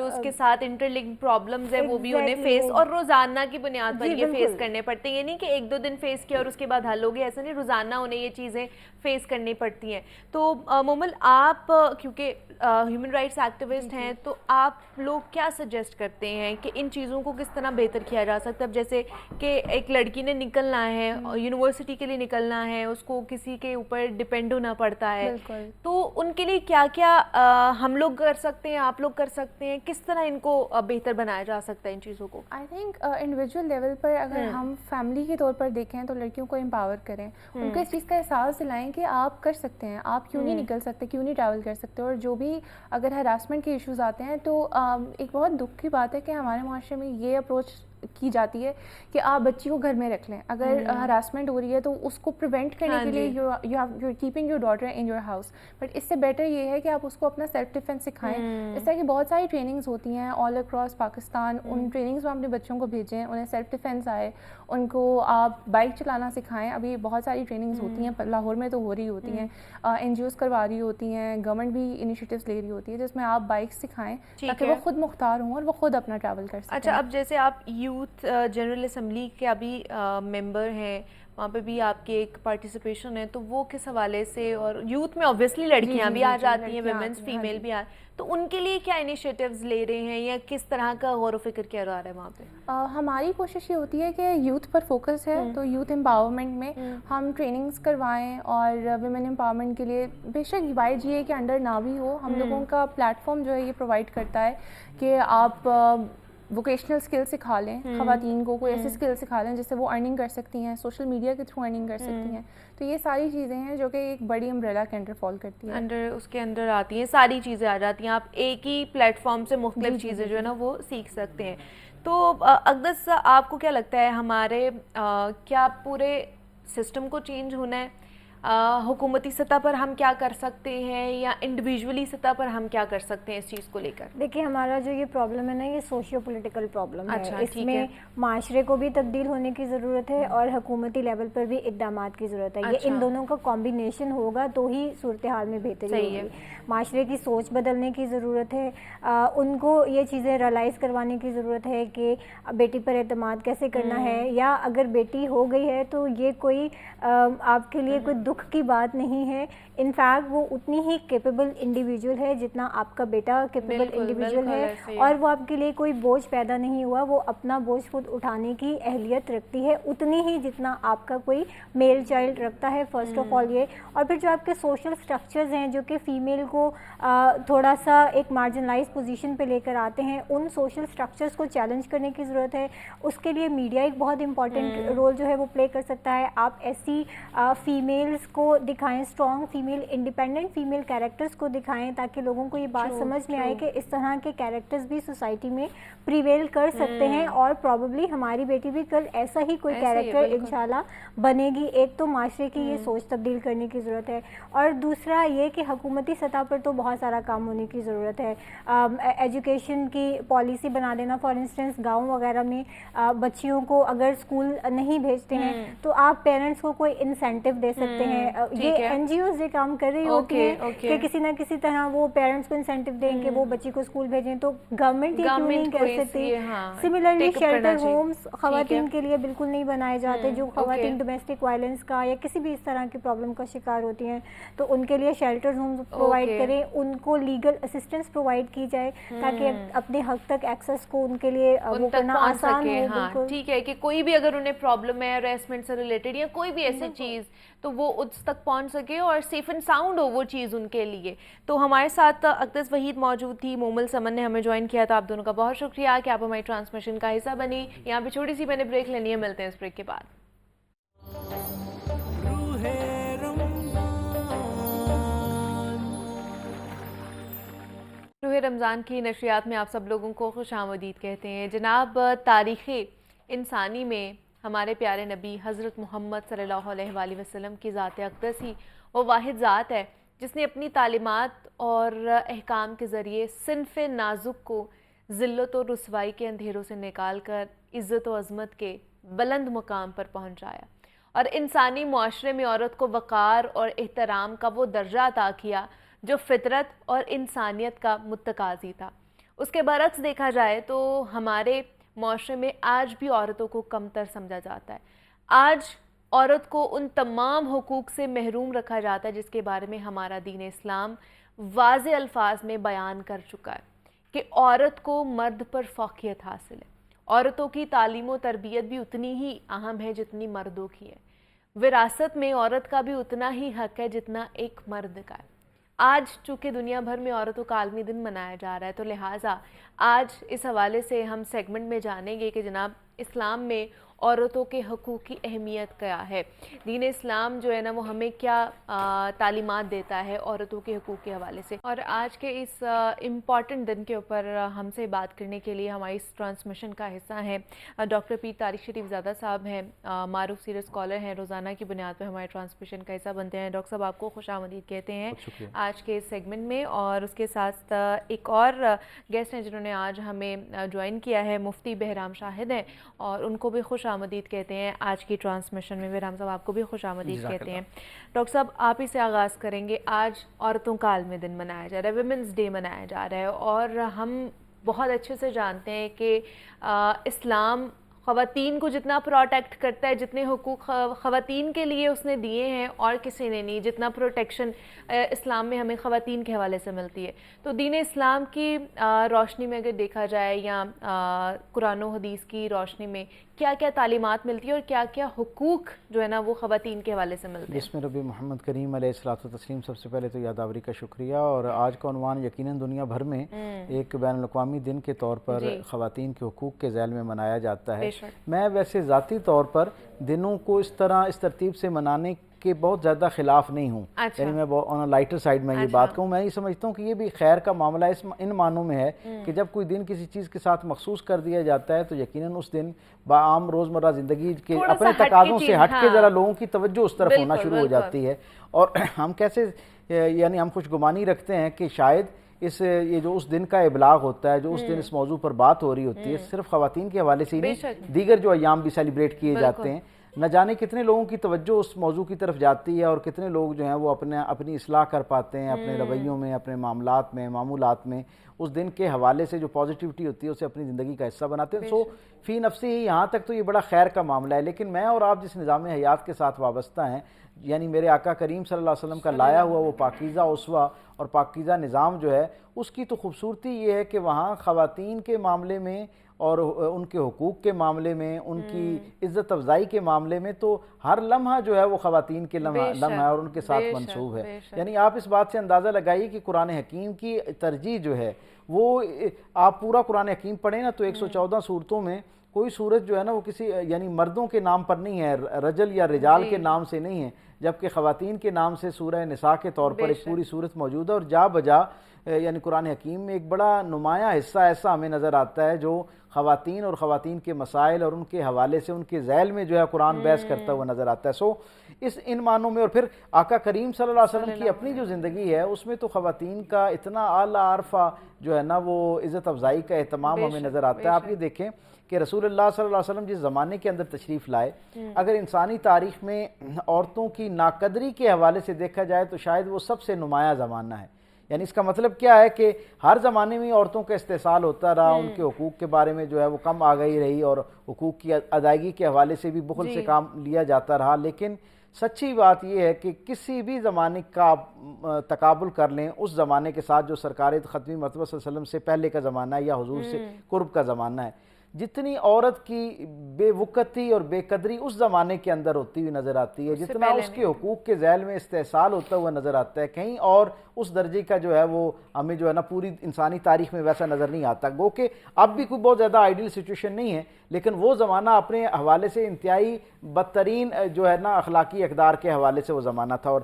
اس کے ساتھ انٹر لنک پرابلمز ہیں وہ بھی انہیں فیس, اور روزانہ کی بنیاد پر یہ فیس کرنے پڑتے ہیں. یہ نہیں کہ ایک دو دن فیس کیا اور اس کے بعد حل ہو گیا, ایسا نہیں, روزانہ انہیں یہ چیزیں فیس کرنی پڑتی ہیں. تو مومل, آپ کیونکہ ہیومن رائٹس ایکٹیوسٹ ہیں, تو آپ لوگ کیا سجیسٹ کرتے ہیں کہ ان چیزوں کو کس طرح بہتر کیا جا سکتا ہے؟ اب جیسے کہ ایک لڑکی نے نکلنا ہے, یونیورسٹی کے لیے نکلنا ہے, اس کو کسی کے اوپر ڈپینڈ ہونا پڑتا ہے, تو ان کے لیے کیا کیا ہم لوگ کر سکتے ہیں, آپ لوگ کر سکتے ہیں, کس طرح ان کو بہتر بنایا جا سکتا ہے ان چیزوں کو؟ آئی تھنک انڈیویجول لیول پر اگر ہم فیملی کے طور پر دیکھیں تو لڑکیوں کو امپاور کریں, ان کو اس چیز کا احساس دلائیں کہ آپ کر سکتے ہیں, آپ کیوں نہیں نکل سکتے, کیوں نہیں ٹریول کر سکتے. اور جو بھی اگر ہراسمنٹ کے ایشوز آتے ہیں تو ایک بہت دکھ کی بات ہے کہ ہمارے معاشرے میں یہ اپروچ کی جاتی ہے کہ آپ بچی کو گھر میں رکھ لیں. اگر ہراسمنٹ ہو رہی ہے تو اس کو پریونٹ کرنے کے لیے you keeping your daughter in your house. But اس سے بیٹر یہ ہے کہ آپ اس کو اپنا سیلف ڈیفینس سکھائیں. اس طرح کی بہت ساری ٹریننگز ہوتی ہیں آل اکراس پاکستان. ان ٹریننگز میں اپنے بچوں کو بھیجیں, انہیں سیلف ڈیفینس آئے, ان کو آپ بائک چلانا سکھائیں. ابھی بہت ساری ٹریننگز ہوتی ہیں, لاہور میں تو ہو رہی ہوتی ہیں, این جی اوز کروا رہی ہوتی ہیں, گورنمنٹ بھی انیشیٹیوز لے رہی ہوتی ہے جس میں آپ بائک سکھائیں تاکہ وہ خود مختار ہوں اور وہ خود اپنا ٹریول کر سکیں. اچھا, اب جیسے آپ یوتھ جنرل اسمبلی کے ابھی ممبر ہیں, وہاں پہ بھی آپ کی ایک پارٹیسپیشن ہے, تو وہ کس حوالے سے, اور یوتھ میں اوبویسلی لڑکیاں بھی آ جاتی ہیں, ویمنس فیمیل بھی تو ان کے لیے کیا انیشیٹیوز لے رہے ہیں یا کس طرح کا غور و فکر کیا رہا ہے وہاں پہ؟ ہماری کوشش یہ ہوتی ہے کہ یوتھ پر فوکس ہے, تو یوتھ امپاورمنٹ میں ہم ٹریننگز کروائیں, اور ویمن امپاورمنٹ کے لیے بے شک وائی جی اے کے انڈر نہ بھی ہو, ہم لوگوں کا پلیٹ فارم جو ہے یہ پرووائڈ کرتا ہے کہ آپ ووکیشنل اسکل سکھا لیں خواتین کو, کوئی ایسی اسکل سکھا لیں جس سے وہ ارننگ کر سکتی ہیں, سوشل میڈیا کے تھرو ارننگ کر سکتی ہیں. تو یہ ساری چیزیں ہیں جو کہ ایک بڑی امبریلا کے انڈر فال کرتی ہیں, اس کے اندر آتی ہیں, ساری چیزیں آ جاتی ہیں, آپ ایک ہی پلیٹ فارم سے مختلف چیزیں جو ہے نا وہ سیکھ سکتے ہیں. تو اقدس, آپ کو کیا لگتا ہے ہمارے کیا پورے سسٹم کو چینج ہونا ہے؟ حکومتی سطح پر ہم کیا کر سکتے ہیں یا انڈیویجولی سطح پر ہم کیا کر سکتے ہیں اس چیز کو لے کر؟ دیکھیے, ہمارا جو یہ پرابلم ہے نا, یہ سوشیو پولیٹیکل پرابلم ہے. اس میں معاشرے کو بھی تبدیل ہونے کی ضرورت ہے اور حکومتی لیول پر بھی اقدامات کی ضرورت ہے. یہ ان دونوں کا کمبینیشن ہوگا تو ہی صورتحال میں بہتری ہوگی. معاشرے کی سوچ بدلنے کی ضرورت ہے, ان کو یہ چیزیں ریئلائز کروانے کی ضرورت ہے کہ بیٹی پر اعتماد کیسے کرنا ہے, یا اگر بیٹی ہو گئی ہے تو یہ کوئی آپ کے لیے کوئی دکھ کی بات نہیں ہے. انفیکٹ وہ اتنی ہی کیپیبل انڈیویجول ہے جتنا آپ کا بیٹا کیپیبل انڈیویجول ہے, اور وہ آپ کے لیے کوئی بوجھ پیدا نہیں ہوا. وہ اپنا بوجھ خود اٹھانے کی اہلیت رکھتی ہے اتنی ہی جتنا آپ کا کوئی میل چائلڈ رکھتا ہے, فرسٹ آف آل یہ. اور پھر جو آپ کے سوشل اسٹرکچرز ہیں جو کہ فیمیل کو تھوڑا سا ایک مارجنلائز پوزیشن پہ لے کر آتے ہیں, ان سوشل اسٹرکچرز کو چیلنج کرنے کی ضرورت ہے. اس کے لیے میڈیا ایک بہت امپورٹنٹ رول جو ہے وہ پلے کر سکتا ہے. آپ ایسی فیمیلز کو دکھائیں, strong female, independent female characters کو دکھائیں, تاکہ لوگوں کو یہ بات سمجھ میں آئے کہ اس طرح کے کیریکٹرز بھی سوسائٹی میں پریویل کر سکتے ہیں, اور پروبیبلی ہماری بیٹی بھی کل ایسا ہی کوئی کیریکٹر انشاءاللہ بنے گی. ایک تو معاشرے کی یہ سوچ تبدیل کرنے کی ضرورت ہے, اور دوسرا یہ کہ حکومتی سطح پر تو بہت سارا کام ہونے کی ضرورت ہے. ایجوکیشن کی پالیسی بنا دینا, فار انسٹنس گاؤں وغیرہ میں بچیوں کو اگر اسکول نہیں بھیجتے ہیں تو آپ پیرنٹس کو کوئی انسینٹیو دے سکتے ہیں. یہ این جی اوز یہ کام کر رہی ہوتی ہیں کہ کسی نہ کسی طرح وہ پیرنٹس کو انسینٹیو دیں کہ وہ بچی کو اسکول بھیجیں, تو گورنمنٹ یہ کیوں نہیں کر سکتی؟ سملرلی شیلٹر ہومس خواتین کے لیے بالکل نہیں بنائے جاتے. جو خواتین ڈومیسٹک وائلنس کا یا کسی بھی اس طرح کی پرابلم کا شکار ہوتی ہیں تو ان کے لیے شیلٹر ہومس پرووائڈ کریں, ان کو لیگل اسسٹنس پرووائڈ کی جائے تاکہ اپنے حق تک ایکسیس کو ان کے لیے وہ کرنا آسان ہو. بالکل ٹھیک ہے کہ کوئی بھی اگر انہیں پرابلم ہے ہراسمنٹ سے ریلیٹڈ یا کوئی بھی ایسی چیز, تو وہ اس تک پہنچ سکے اور سیف اینڈ ساؤنڈ ہو وہ چیز ان کے لیے. تو ہمارے ساتھ اقدس وحید موجود تھی, مومل سمن نے ہمیں جوائن کیا تھا. آپ دونوں کا بہت شکریہ کہ آپ ہماری ٹرانسمیشن کا حصہ بنی. یہاں پہ چھوٹی سی میں نے بریک لینی ہے, ملتے ہیں اس بریک کے بعد. رمضان کی نشریات میں آپ سب لوگوں کو خوش آمدید کہتے ہیں. جناب, تاریخ انسانی میں ہمارے پیارے نبی حضرت محمد صلی اللہ علیہ وآلہ وسلم کی ذات اقدس ہی وہ واحد ذات ہے جس نے اپنی تعلیمات اور احکام کے ذریعے صنف نازک کو ذلت و رسوائی کے اندھیروں سے نکال کر عزت و عظمت کے بلند مقام پر پہنچایا اور انسانی معاشرے میں عورت کو وقار اور احترام کا وہ درجہ عطا کیا جو فطرت اور انسانیت کا متقاضی تھا. اس کے برعکس دیکھا جائے تو ہمارے معاشرے میں آج بھی عورتوں کو کمتر سمجھا جاتا ہے. آج عورت کو ان تمام حقوق سے محروم رکھا جاتا ہے جس کے بارے میں ہمارا دین اسلام واضح الفاظ میں بیان کر چکا ہے کہ عورت کو مرد پر فوقیت حاصل ہے. عورتوں کی تعلیم و تربیت بھی اتنی ہی اہم ہے جتنی مردوں کی ہے. وراثت میں عورت کا بھی اتنا ہی حق ہے جتنا ایک مرد کا ہے. آج چونکہ دنیا بھر میں عورتوں کا عالمی دن منایا جا رہا ہے تو لہٰذا آج اس حوالے سے ہم سیگمنٹ میں جانیں گے کہ جناب اسلام میں عورتوں کے حقوق کی اہمیت کیا ہے. دین اسلام جو ہے نا وہ ہمیں کیا تعلیمات دیتا ہے عورتوں کے حقوق کے حوالے سے. اور آج کے اس امپورٹنٹ دن کے اوپر ہم سے بات کرنے کے لیے ہماری اس ٹرانسمیشن کا حصہ ہیں ڈاکٹر پیر طارق شریف زادہ صاحب ہیں, معروف سیریس اسکالر ہیں, روزانہ کی بنیاد پہ ہمارے ٹرانسمیشن کا حصہ بنتے ہیں. ڈاکٹر صاحب آپ کو خوش آمدید کہتے ہیں آج کے اس سیگمنٹ میں. اور اس کے ساتھ ایک اور گیسٹ ہیں جنہوں نے آج ہمیں جوائن کیا ہے, مفتی بہرام شاہد ہیں اور ان کو بھی خوش آمدید کہتے ہیں آج کی ٹرانسمیشن میں. بہرام صاحب آپ کو بھی خوش آمدید کہتے ہیں. ڈاکٹر صاحب آپ ہی سے آغاز کریں گے. آج عورتوں کا عالمی دن منایا جا رہا ہے, ویمنز ڈے منایا جا رہا ہے اور ہم بہت اچھے سے جانتے ہیں کہ اسلام خواتین کو جتنا پروٹیکٹ کرتا ہے, جتنے حقوق خواتین کے لیے اس نے دیے ہیں اور کسی نے نہیں, جتنا پروٹیکشن اسلام میں ہمیں خواتین کے حوالے سے ملتی ہے. تو دین اسلام کی روشنی میں اگر دیکھا جائے یا قرآن و حدیث کی روشنی میں کیا کیا تعلیمات ملتی ہے اور کیا کیا حقوق جو ہے نا وہ خواتین کے حوالے سے ملتے ہیں؟ بسم ربی محمد کریم علیہ الصلوۃ والتسلیم. سب سے پہلے تو یادآوری کا شکریہ. اور آج کا عنوان یقیناً دنیا بھر میں ایک بین الاقوامی دن کے طور پر خواتین کے حقوق کے ذیل میں منایا جاتا ہے. میں ویسے ذاتی طور پر دنوں کو اس ترتیب سے منانے کے بہت زیادہ خلاف نہیں ہوں. یعنی میں آن لائٹر سائڈ میں یہ بات کہوں, میں یہ سمجھتا ہوں کہ یہ بھی خیر کا معاملہ ان معنوں میں ہے کہ جب کوئی دن کسی چیز کے ساتھ مخصوص کر دیا جاتا ہے تو یقیناً اس دن عام روزمرہ زندگی کے اپنے تقاضوں سے ہٹ کے ذرا لوگوں کی توجہ اس طرف ہونا شروع ہو جاتی ہے. اور ہم کیسے یعنی ہم خوش گمانی رکھتے ہیں کہ شاید یہ جو اس دن کا ابلاغ ہوتا ہے, جو اس دن اس موضوع پر بات ہو رہی ہوتی ہے, صرف خواتین کے حوالے سے ہی نہیں دیگر جو ایام بھی سیلیبریٹ کیے جاتے ہیں, نہ جانے کتنے لوگوں کی توجہ اس موضوع کی طرف جاتی ہے اور کتنے لوگ جو ہیں وہ اپنی اصلاح کر پاتے ہیں اپنے رویوں میں, اپنے معاملات میں, معمولات میں. اس دن کے حوالے سے جو پازیٹیوٹی ہوتی ہے اسے اپنی زندگی کا حصہ بناتے ہیں. سو فی نفسی ہی یہاں تک تو یہ بڑا خیر کا معاملہ ہے. لیکن میں اور آپ جس نظام حیات کے ساتھ وابستہ ہیں, یعنی میرے آقا کریم صلی اللہ علیہ وسلم کا لایا ہوا وہ پاکیزہ اسوہ اور پاکیزہ نظام جو ہے, اس کی تو خوبصورتی یہ ہے کہ وہاں خواتین کے معاملے میں اور ان کے حقوق کے معاملے میں, ان کی عزت افزائی کے معاملے میں تو ہر لمحہ جو ہے وہ خواتین کے لمحہ ہے اور ان کے ساتھ منسوب ہے. یعنی آپ اس بات سے اندازہ لگائیے کہ قرآن حکیم کی ترجیح جو ہے وہ, آپ پورا قرآن حکیم پڑھیں نا تو 114 صورتوں میں کوئی صورت جو ہے نا وہ کسی یعنی مردوں کے نام پر نہیں ہے, رجل یا رجال کے نام سے نہیں ہے, جبکہ خواتین کے نام سے سورہ نساء کے طور پر ایک پوری صورت موجود ہے. اور جا بجا یعنی قرآن حکیم میں ایک بڑا نمایاں حصہ ایسا ہمیں نظر آتا ہے جو خواتین اور خواتین کے مسائل اور ان کے حوالے سے ان کے ذیل میں جو ہے قرآن بحث کرتا ہوا نظر آتا ہے. سو ان معنوں میں, اور پھر آقا کریم صلی اللہ علیہ وسلم کی اپنی جو زندگی ہے اس میں تو خواتین کا اتنا اعلیٰ عرفہ جو ہے نا وہ عزت افزائی کا اہتمام ہمیں نظر آتا ہے. آپ یہ دیکھیں کہ رسول اللہ صلی اللہ علیہ وسلم جس زمانے کے اندر تشریف لائے, اگر انسانی تاریخ میں عورتوں کی ناقدری کے حوالے سے دیکھا جائے تو شاید وہ سب سے نمایاں زمانہ ہے. یعنی اس کا مطلب کیا ہے کہ ہر زمانے میں عورتوں کا استحصال ہوتا رہا, ان کے حقوق کے بارے میں جو ہے وہ کم آگاہی رہی اور حقوق کی ادائیگی کے حوالے سے بھی بخل سے کام لیا جاتا رہا. لیکن سچی بات یہ ہے کہ کسی بھی زمانے کا تقابل کر لیں اس زمانے کے ساتھ جو سرکار ختمی مرتبہ صلی اللہ علیہ وسلم سے پہلے کا زمانہ ہے یا حضور سے قرب کا زمانہ ہے, جتنی عورت کی بے وقتی اور بے قدری اس زمانے کے اندر ہوتی ہوئی نظر آتی ہے, جتنا اس کے حقوق کے ذیل میں استحصال ہوتا ہوا نظر آتا ہے, کہیں اور اس درجے کا جو ہے وہ ہمیں جو ہے نا پوری انسانی تاریخ میں ویسا نظر نہیں آتا. گو کہ اب بھی کوئی بہت زیادہ آئیڈیل سچویشن نہیں ہے, لیکن وہ زمانہ اپنے حوالے سے انتہائی بدترین جو ہے نا اخلاقی اقدار کے حوالے سے وہ زمانہ تھا. اور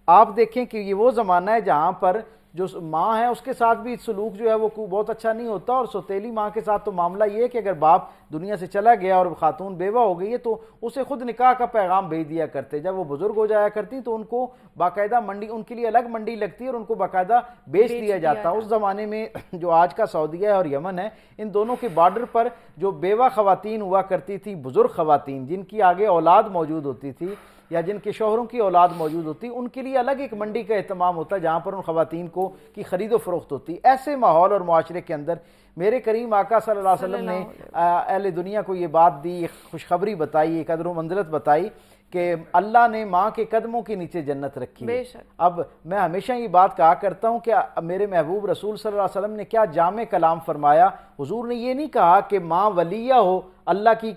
آپ دیکھیں کہ یہ وہ زمانہ ہے جہاں پر جو ماں ہے اس کے ساتھ بھی سلوک جو ہے وہ بہت اچھا نہیں ہوتا، اور سوتیلی ماں کے ساتھ تو معاملہ یہ ہے کہ اگر باپ دنیا سے چلا گیا اور خاتون بیوہ ہو گئی ہے تو اسے خود نکاح کا پیغام بھیج دیا کرتے. جب وہ بزرگ ہو جایا کرتی تو ان کو باقاعدہ منڈی، ان کے لیے الگ منڈی لگتی ہے اور ان کو باقاعدہ بیچ دیا جاتا. اس زمانے میں جو آج کا سعودیہ اور یمن ہے، ان دونوں کے بارڈر پر جو بیوہ خواتین ہوا کرتی تھی، بزرگ خواتین جن کی آگے اولاد موجود ہوتی تھی یا جن کے شوہروں کی اولاد موجود ہوتی، ان کے لیے الگ ایک منڈی کا اہتمام ہوتا ہے جہاں پر ان خواتین کی خرید و فروخت ہوتی. ایسے ماحول اور معاشرے کے اندر میرے کریم آقا صلی اللہ علیہ وسلم نے اہل دنیا کو یہ بات دی، خوشخبری بتائی، ایک قدر و منزلت بتائی کہ اللہ نے ماں کے قدموں کے نیچے جنت رکھی ہے. اب میں ہمیشہ یہ بات کہا کرتا ہوں کہ میرے محبوب رسول صلی اللہ علیہ وسلم نے کیا جامع کلام فرمایا. حضور نے یہ نہیں کہا کہ ماں ولیہ ہو، اللہ کی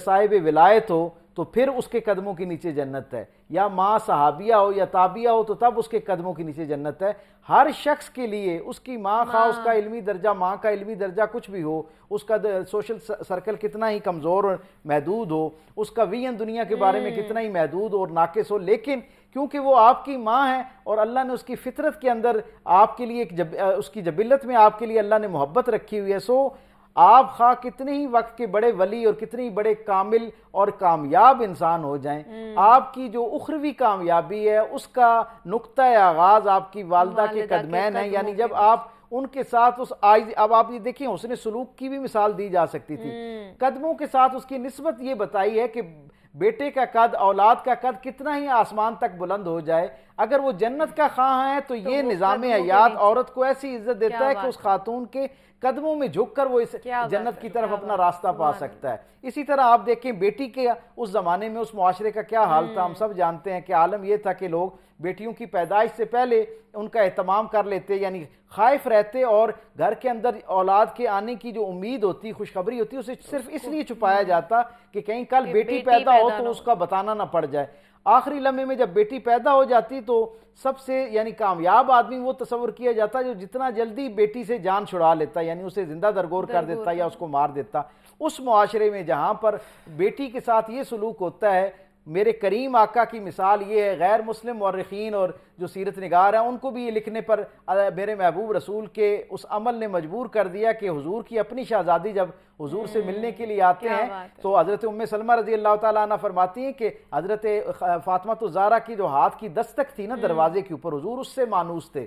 صاحب ولایت ہو تو پھر اس کے قدموں کے نیچے جنت ہے، یا ماں صحابیہ ہو یا تابعہ ہو تو تب اس کے قدموں کے نیچے جنت ہے. ہر شخص کے لیے اس کی ماں خواہ اس کا علمی درجہ، ماں کا علمی درجہ کچھ بھی ہو، اس کا سوشل سرکل کتنا ہی کمزور اور محدود ہو، اس کا ویژن دنیا کے بارے میں کتنا ہی محدود اور ناقص ہو، لیکن کیونکہ وہ آپ کی ماں ہے اور اللہ نے اس کی فطرت کے اندر آپ کے لیے اس کی جبلت میں آپ کے لیے اللہ نے محبت رکھی ہوئی ہے. سو آپ خواہ کتنے ہی وقت کے بڑے ولی اور کتنے ہی بڑے کامل اور کامیاب انسان ہو جائیں، آپ کی جو اخروی کامیابی ہے اس کا نقطہ آغاز آپ کی والدہ کے قدمین ہیں. یعنی جب آپ ان کے ساتھ اب آپ یہ دیکھیں حسن سلوک کی بھی مثال دی جا سکتی تھی. قدموں کے ساتھ اس کی نسبت یہ بتائی ہے کہ بیٹے کا قد، اولاد کا قد کتنا ہی آسمان تک بلند ہو جائے، اگر وہ جنت کا خواہاں ہے تو یہ نظام حیات عورت کو ایسی عزت دیتا ہے کہ اس خاتون کے قدموں میں جھک کر وہ اس جنت کی طرف اپنا راستہ پا سکتا ہے. اسی طرح آپ دیکھیں بیٹی کے اس زمانے میں اس معاشرے کا کیا حال تھا. ہم سب جانتے ہیں کہ عالم یہ تھا کہ لوگ بیٹیوں کی پیدائش سے پہلے ان کا اہتمام کر لیتے، یعنی خائف رہتے، اور گھر کے اندر اولاد کے آنے کی جو امید ہوتی، خوشخبری ہوتی، اسے صرف اس لیے چھپایا جاتا کہ کہیں کل بیٹی پیدا ہو تو اس کا بتانا نہ پڑ جائے. آخری لمحے میں جب بیٹی پیدا ہو جاتی تو سب سے یعنی کامیاب آدمی وہ تصور کیا جاتا جو جتنا جلدی بیٹی سے جان چھڑا لیتا، یعنی اسے زندہ درگور کر دیتا یا اس کو مار دیتا. اس معاشرے میں جہاں پر بیٹی کے ساتھ یہ سلوک ہوتا ہے، میرے کریم آقا کی مثال یہ ہے. غیر مسلم مورخین اور جو سیرت نگار ہیں ان کو بھی یہ لکھنے پر میرے محبوب رسول کے اس عمل نے مجبور کر دیا کہ حضور کی اپنی شہزادی جب حضور سے ملنے کے لیے آتے ہیں تو حضرت ام سلمہ رضی اللہ تعالیٰ عنہ فرماتی ہیں کہ حضرت فاطمہ الزہرا کی جو ہاتھ کی دستک تھی نا دروازے کے اوپر، حضور اس سے مانوس تھے،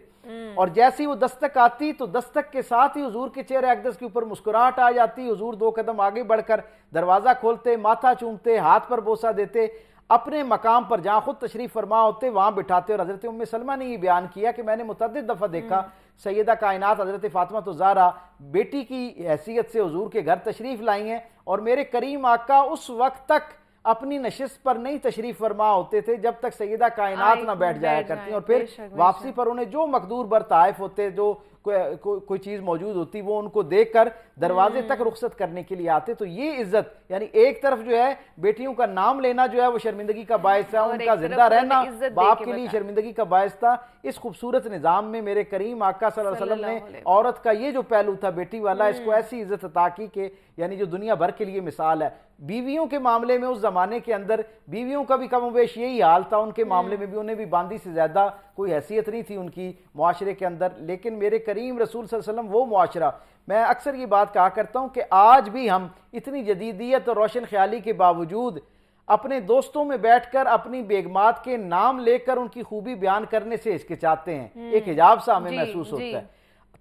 اور جیسی وہ دستک آتی تو دستک کے ساتھ ہی حضور کے چہرے اقدس کے اوپر مسکراہٹ آ جاتی. حضور 2 قدم آگے بڑھ کر دروازہ کھولتے، ماتھا چومتے، ہاتھ پر بوسہ دیتے، اپنے مقام پر جہاں خود تشریف فرما ہوتے وہاں بٹھاتے. اور حضرت ام سلمہ نے یہ بیان کیا کہ میں نے متعدد دفعہ دیکھا سیدہ کائنات حضرت فاطمہ الزہرا بیٹی کی حیثیت سے حضور کے گھر تشریف لائی ہیں، اور میرے کریم آقا اس وقت تک اپنی نشست پر نہیں تشریف فرما ہوتے تھے جب تک سیدہ کائنات نہ بیٹھ جایا کرتی، اور پھر واپسی پر انہیں جو مقدور بر طائف ہوتے، جو کوئی چیز موجود ہوتی، وہ ان کو دیکھ کر دروازے تک رخصت کرنے کے لیے آتے. تو یہ عزت، یعنی ایک طرف جو ہے بیٹیوں کا نام لینا جو ہے وہ شرمندگی کا باعث ہے، ان کا زندہ رہنا باپ کے لیے شرمندگی کا باعث تھا. اس خوبصورت نظام میں میرے کریم آقا صلی اللہ علیہ وسلم نے عورت کا یہ جو پہلو تھا بیٹی والا، اس کو ایسی عزت عطا کی کہ یعنی جو دنیا بھر کے لیے مثال ہے. بیویوں کے معاملے میں اس زمانے کے اندر بیویوں کا بھی کم و بیش یہی حال تھا، ان کے معاملے میں بھی انہیں بھی باندی سے زیادہ کوئی حیثیت نہیں تھی ان کی معاشرے کے اندر. لیکن میرے کریم رسول صلی اللہ علیہ وسلم وہ معاشرہ، میں اکثر یہ بات کہا کرتا ہوں کہ آج بھی ہم اتنی جدیدیت اور روشن خیالی کے باوجود اپنے دوستوں میں بیٹھ کر اپنی بیگمات کے نام لے کر ان کی خوبی بیان کرنے سے ہچکچاتے ہیں، ایک حجاب سا ہمیں محسوس ہوتا ہے.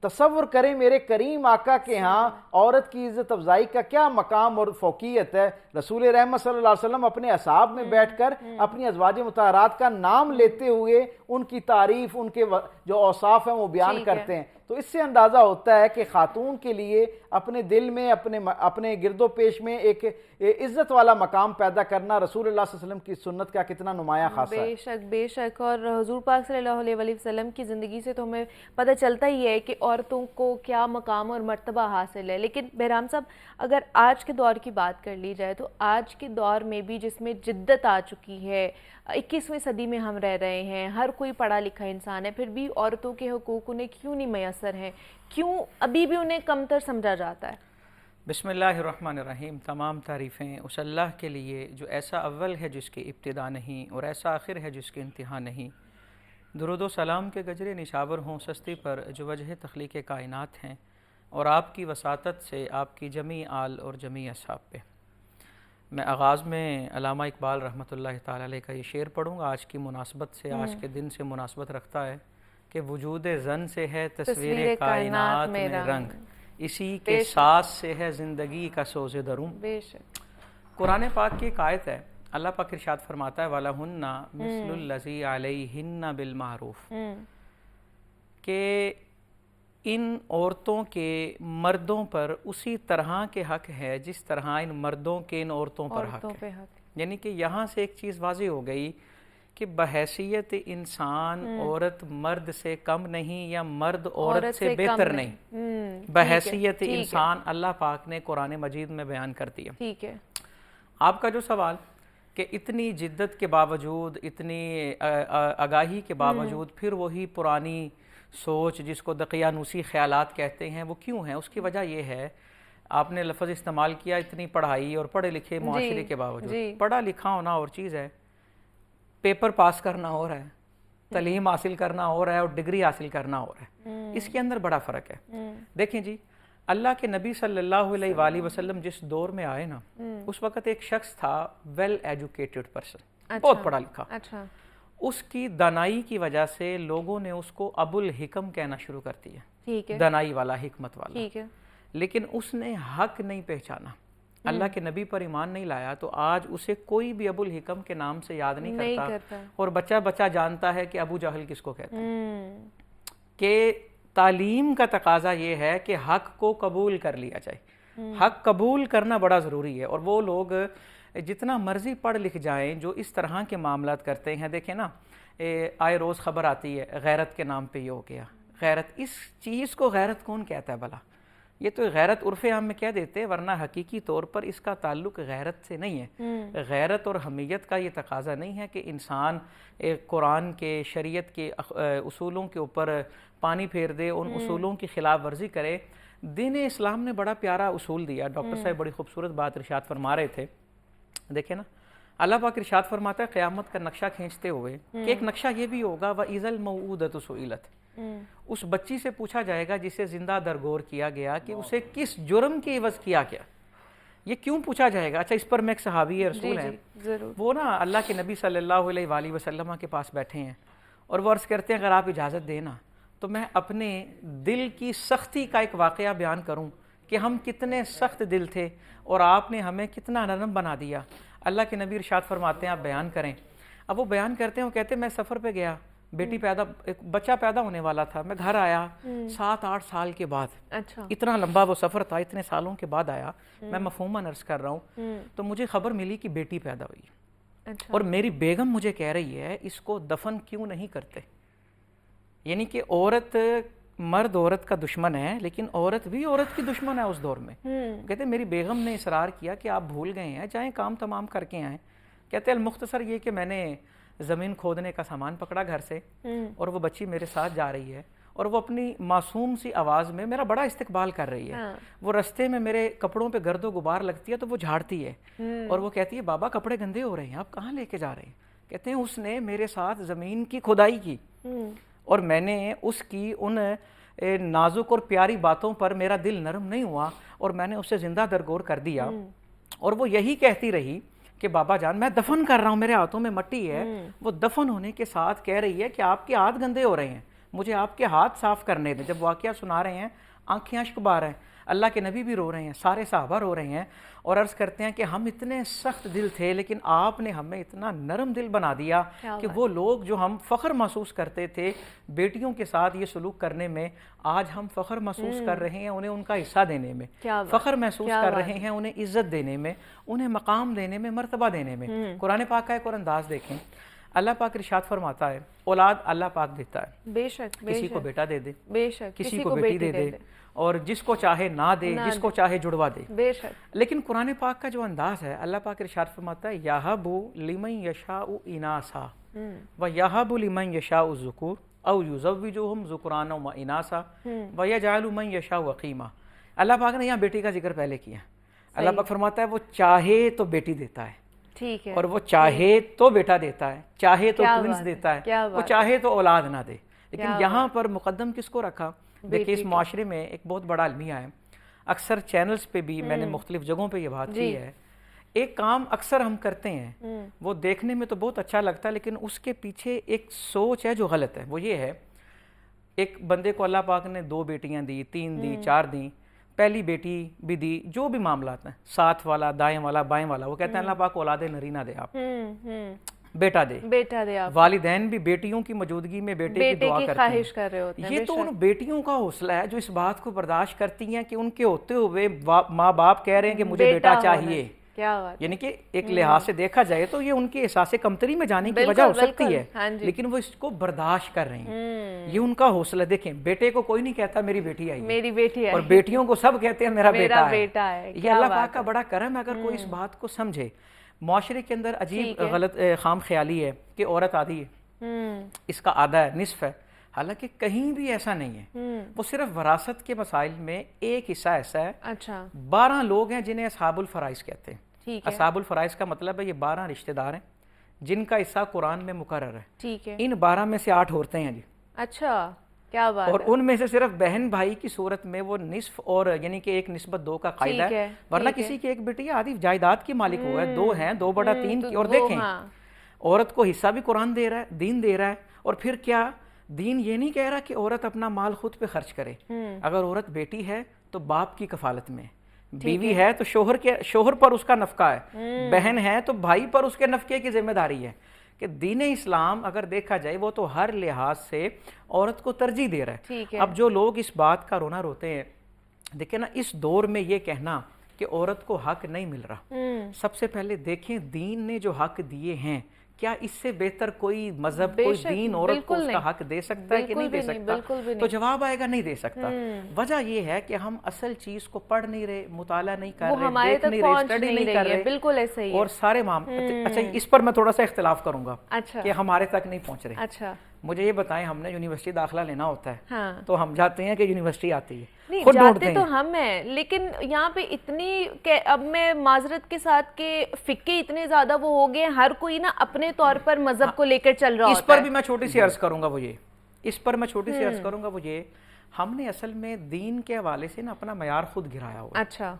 تصور کریں میرے کریم آقا کے ہاں عورت کی عزت افزائی کا کیا مقام اور فوقیت ہے. رسول رحمت صلی اللہ علیہ وسلم اپنے اصحاب میں بیٹھ کر اپنی ازواج مطہرات کا نام لیتے ہوئے ان کی تعریف، ان کے جو اوصاف ہیں وہ بیان کرتے ہیں. تو اس سے اندازہ ہوتا ہے کہ خاتون کے لیے اپنے دل میں، اپنے گرد و پیش میں ایک عزت والا مقام پیدا کرنا رسول اللہ صلی اللہ علیہ وسلم کی سنت کا کتنا نمایاں خاصہ ہے. بے شک. اور حضور پاک صلی اللہ علیہ وسلم کی زندگی سے تو ہمیں پتہ چلتا ہی ہے کہ عورتوں کو کیا مقام اور مرتبہ حاصل ہے. لیکن بہرام صاحب، اگر آج کے دور کی بات کر لی جائے تو آج کے دور میں بھی جس میں جدت آ چکی ہے، 21ویں صدی میں ہم رہ رہے ہیں، ہر کوئی پڑھا لکھا انسان ہے، پھر بھی عورتوں کے حقوق انہیں کیوں نہیں میسر ہیں؟ کیوں ابھی بھی انہیں کمتر سمجھا جاتا ہے؟ بسم اللہ الرحمن الرحیم. تمام تعریفیں اس اللہ کے لیے جو ایسا اول ہے جس کی ابتدا نہیں اور ایسا آخر ہے جس کی انتہا نہیں. درود و سلام کے گجرے نشاور ہوں سستی پر جو وجہ تخلیق کائنات ہیں، اور آپ کی وساطت سے آپ کی جمی آل اور جمی اصحاب پہ۔ میں آغاز میں علامہ اقبال رحمۃ اللہ تعالی علیہ کا یہ شعر پڑھوں گا، آج کی مناسبت سے، آج کے دن سے مناسبت رکھتا ہے کہ وجود زن سے ہے تصویر کائنات میں رنگ، اسی کے ساتھ سے ہے زندگی کا سوز دروں۔ بے شک قرآن پاک کی ایک آیت ہے، اللہ پاک ارشاد فرماتا ہے وَلَهُنَّ مِثْلُ الَّذِي عَلَيْهِنَّ بِالْمَعْرُوفِ، کہ ان عورتوں کے مردوں پر اسی طرح کے حق ہے جس طرح ان مردوں کے ان عورتوں پر حق ہے۔ یعنی کہ یہاں سے ایک چیز واضح ہو گئی کہ بحیثیت انسان عورت مرد سے کم نہیں یا مرد عورت سے بہتر نہیں، بحیثیت انسان اللہ پاک نے قرآن مجید میں بیان کر دیا۔ ٹھیک ہے، آپ کا جو سوال کہ اتنی جدت کے باوجود، اتنی آگاہی کے باوجود پھر وہی پرانی سوچ جس کو دقیانوسی خیالات کہتے ہیں وہ کیوں ہیں، اس کی وجہ یہ ہے، آپ نے لفظ استعمال کیا اتنی پڑھائی اور پڑھے لکھے معاشرے کے باوجود۔ پڑھا لکھا ہونا اور چیز ہے، پیپر پاس کرنا ہو رہا ہے، تعلیم حاصل کرنا ہو رہا ہے اور ڈگری حاصل کرنا ہو رہا ہے، اس کے اندر بڑا فرق ہے۔ دیکھیں جی، اللہ کے نبی صلی اللہ علیہ وآلہ وسلم جس دور میں آئے نا، اس وقت ایک شخص تھا ویل ایجوکیٹڈ پرسن، بہت پڑھا لکھا، اس کی دانائی کی وجہ سے لوگوں نے اس کو ابو الحکم کہنا شروع کر دیا، دانائی والا، حکمت والا، لیکن اس نے حق نہیں پہچانا، اللہ کے نبی پر ایمان نہیں لایا، تو آج اسے کوئی بھی ابو الحکم کے نام سے یاد نہیں کرتا، اور بچہ بچہ جانتا ہے کہ ابو جہل کس کو کہتا ہے۔ کہ تعلیم کا تقاضا یہ ہے کہ حق کو قبول کر لیا جائے، حق قبول کرنا بڑا ضروری ہے، اور وہ لوگ جتنا مرضی پڑھ لکھ جائیں جو اس طرح کے معاملات کرتے ہیں، دیکھیں نا آئے روز خبر آتی ہے غیرت کے نام پہ یہ ہو گیا، غیرت، اس چیز کو غیرت کون کہتا ہے بھلا؟ یہ تو غیرت عرف عام میں کہہ دیتے ہیں، ورنہ حقیقی طور پر اس کا تعلق غیرت سے نہیں ہے۔ غیرت اور حمیت کا یہ تقاضا نہیں ہے کہ انسان قرآن کے، شریعت کے اصولوں کے اوپر پانی پھیر دے، ان اصولوں کی خلاف ورزی کرے۔ دین اسلام نے بڑا پیارا اصول دیا، ڈاکٹر صاحب بڑی خوبصورت بات ارشاد فرما رہے تھے، دیکھیں نا، اللہ پاک ارشاد فرماتا ہے قیامت کا نقشہ کھینچتے ہوئے کہ ایک نقشہ یہ بھی ہوگا وَإِذَا الْمَوْءُودَةُ سُئِلَتْ، اس بچی سے پوچھا جائے گا جسے زندہ درگور کیا گیا کہ اسے کس جرم کے عوض کیا گیا، یہ کیوں پوچھا جائے گا؟ اچھا، اس پر میں ایک صحابی رسول ہیں، وہ نا اللہ کے نبی صلی اللہ علیہ وآلہ وسلم کے پاس بیٹھے ہیں، اور وہ عرض کرتے ہیں اگر آپ اجازت دیں نا تو میں اپنے دل کی سختی کا ایک واقعہ بیان کروں کہ ہم کتنے سخت دل تھے اور آپ نے ہمیں کتنا نرم بنا دیا۔ اللہ کے نبی ارشاد فرماتے ہیں آپ بیان کریں۔ اب وہ بیان کرتے ہیں، وہ کہتے ہیں میں سفر پہ گیا، بیٹی پیدا، ایک بچہ پیدا ہونے والا تھا، میں گھر آیا 7-8 سال کے بعد، اتنا لمبا وہ سفر تھا، اتنے سالوں کے بعد آیا، میں مفہوماً عرض کر رہا ہوں، تو مجھے خبر ملی کہ بیٹی پیدا ہوئی، اور میری بیگم مجھے کہہ رہی ہے اس کو دفن کیوں نہیں کرتے؟ یعنی کہ عورت، مرد عورت کا دشمن ہے، لیکن عورت بھی عورت کی دشمن ہے اس دور میں۔ کہتے ہیں میری بیگم نے اصرار کیا کہ آپ بھول گئے ہیں، جائیں کام تمام کر کے آئیں۔ کہتے ہیں المختصر یہ کہ میں نے زمین کھودنے کا سامان پکڑا گھر سے، اور وہ بچی میرے ساتھ جا رہی ہے، اور وہ اپنی معصوم سی آواز میں میرا بڑا استقبال کر رہی ہے، وہ رستے میں میرے کپڑوں پہ گرد و غبار لگتی ہے تو وہ جھاڑتی ہے، اور وہ کہتی ہے بابا کپڑے گندے ہو رہے ہیں، آپ کہاں لے کے جا رہے ہیں؟ کہتے ہیں اس نے میرے ساتھ زمین کی کھدائی کی، اور میں نے اس کی ان نازک اور پیاری باتوں پر میرا دل نرم نہیں ہوا، اور میں نے اسے زندہ درگور کر دیا، اور وہ یہی کہتی رہی کہ بابا جان میں دفن کر رہا ہوں، میرے ہاتھوں میں مٹی ہے، وہ دفن ہونے کے ساتھ کہہ رہی ہے کہ آپ کے ہاتھ گندے ہو رہے ہیں، مجھے آپ کے ہاتھ صاف کرنے دیں۔ جب واقعہ سنا رہے ہیں آنکھیں اشک بہا رہے ہیں، اللہ کے نبی بھی رو رہے ہیں، سارے صحابہ رو رہے ہیں، اور عرض کرتے ہیں کہ ہم اتنے سخت دل تھے لیکن آپ نے ہمیں اتنا نرم دل بنا دیا کہ وہ لوگ جو ہم فخر محسوس کرتے تھے بیٹیوں کے ساتھ یہ سلوک کرنے میں، آج ہم فخر محسوس کر رہے ہیں انہیں ان کا حصہ دینے میں، فخر محسوس کر رہے ہیں انہیں عزت دینے میں، انہیں مقام دینے میں، مرتبہ دینے میں۔ قرآن پاک کا ایک اور انداز دیکھیں، اللہ پاک ارشاد فرماتا ہے اولاد اللہ پاک دیتا ہے، بے شک، کسی کو بیٹا دے دے، بے شک، کسی کو بیٹی دے دے، اور جس کو چاہے نہ دے، جس کو چاہے جڑوا دے، بے شک۔ لیکن قرآن پاک کا جو انداز ہے، اللہ پاک ارشاد فرماتا ہے یَهَبُ لِمَن یَشَاءُ إِنَاثًا وَیَهَبُ لِمَن یَشَاءُ الذُّکُورَ أَوْ يُزَوِّجُهُمْ ذُکْرَانًا وَإِنَاثًا وَیَجْعَلُ مَن یَشَاءُ عَقِیمًا۔ اللہ پاک نے یہاں بیٹی کا ذکر پہلے کیا، اللہ پاک فرماتا ہے وہ چاہے تو بیٹی دیتا ہے، ٹھیک ہے، اور وہ چاہے تو بیٹا دیتا ہے، چاہے تو ٹوئنز دیتا ہے، کیا وہ چاہے تو اولاد نہ دے، لیکن یہاں پر مقدم کس کو رکھا؟ دیکھیں اس معاشرے میں ایک بہت بڑا المیہ ہے، اکثر چینلز پہ بھی میں نے مختلف جگہوں پہ یہ بات کی ہے، ایک کام اکثر ہم کرتے ہیں وہ دیکھنے میں تو بہت اچھا لگتا ہے لیکن اس کے پیچھے ایک سوچ ہے جو غلط ہے. وہ یہ ہے ایک بندے کو اللہ پاک نے 2 بیٹیاں دی، 3 دی، 4 دی، پہلی بیٹی بھی دی، جو بھی معاملات ہیں، ساتھ والا، دائیں والا، بائیں والا، وہ کہتے ہیں اللہ پاک اولاد نرینہ دے، آپ بیٹا دے آپ. والدین بھی بیٹیوں کی موجودگی میں بیٹے کی دعا کرتے ہیں، کر رہے ہوتے ہیں. یہ تو ان بیٹیوں کا حوصلہ ہے جو اس بات کو برداشت کرتی ہیں کہ ان کے ہوتے ہوئے ماں باپ کہہ رہے ہیں کہ مجھے بیٹا چاہیے. یعنی کہ ایک لحاظ سے دیکھا جائے تو یہ ان کے احساس کمتری میں جانے کی وجہ ہو سکتی ہے، لیکن وہ اس کو برداشت کر رہی ہیں. یہ ان کا حوصلہ. دیکھیں بیٹے کو کوئی نہیں کہتا میری بیٹی آئی، میری بیٹی ہے، اور بیٹیوں کو سب کہتے ہیں میرا بیٹا ہے. یہ اللہ پاک کا بڑا کرم ہے اگر کوئی اس بات کو سمجھے. معاشرے کے اندر عجیب غلط خام خیالی ہے کہ عورت آدھی ہے، اس کا آدھا ہے، نصف ہے، حالانکہ کہیں بھی ایسا نہیں ہے. وہ صرف وراثت کے مسائل میں ایک حصہ ایسا ہے. اچھا 12 لوگ ہیں جنہیں اصحاب الفرائض کہتے ہیں. اصحاب الفرائض کا مطلب ہے یہ 12 رشتہ دار ہیں جن کا حصہ قرآن میں مقرر ہے. ٹھیک ہے. ان 12 میں سے 8 عورتیں ہیں جی. اچھا کیا بات. اور ان میں سے صرف بہن بھائی کی صورت میں وہ نصف اور یعنی کہ 1:2 کا قاعدہ ہے، ورنہ کسی کی ایک بیٹی آدھی جائیداد کی مالک ہوا ہے، 2 ہیں 2/3 کی. اور دیکھیں عورت کو حصہ بھی قرآن دے رہا ہے، دین دے رہا ہے. اور پھر کیا دین یہ نہیں کہہ رہا کہ عورت اپنا مال خود پہ خرچ کرے. اگر عورت بیٹی ہے تو باپ کی کفالت میں، بیوی ہے تو شوہر پر اس کا نفقہ ہے، بہن ہے تو بھائی پر اس کے نفقے کی ذمہ داری ہے. کہ دین اسلام اگر دیکھا جائے وہ تو ہر لحاظ سے عورت کو ترجیح دے رہا ہے. اب جو لوگ اس بات کا رونا روتے ہیں، دیکھیں نا اس دور میں یہ کہنا کہ عورت کو حق نہیں مل رہا، سب سے پہلے دیکھیں دین نے جو حق دیے ہیں کیا اس سے بہتر کوئی مذہب کوئی دین عورت کو اس کا حق دے سکتا ہے کہ نہیں دے سکتا؟ تو جواب آئے گا نہیں دے سکتا. وجہ یہ ہے کہ ہم اصل چیز کو پڑھ نہیں رہے، مطالعہ نہیں کر رہے، دیکھ نہیں رہے، اسٹڈی نہیں کر رہے. بالکل ایسا ہی. اور سارے اچھا اس پر میں تھوڑا سا اختلاف کروں گا کہ ہمارے تک نہیں پہنچ رہے. اچھا مجھے یہ بتائیں، ہم نے یونیورسٹی داخلہ لینا ہوتا ہے تو ہم جاتے ہیں کہ یونیورسٹی آتی ہے، نہیں جاتے تو ہم ہیں، لیکن یہاں پہ اتنی کہ اب میں معذرت کے ساتھ کہ فقہ اتنے زیادہ وہ ہو گئے، ہر کوئی نا اپنے طور پر مذہب کو لے کر چل رہا ہوتا ہے. اس پر بھی میں چھوٹی سی عرض کروں گا وہ یہ ہم نے اصل میں دین کے حوالے سے نا اپنا معیار خود گرایا ہوا. اچھا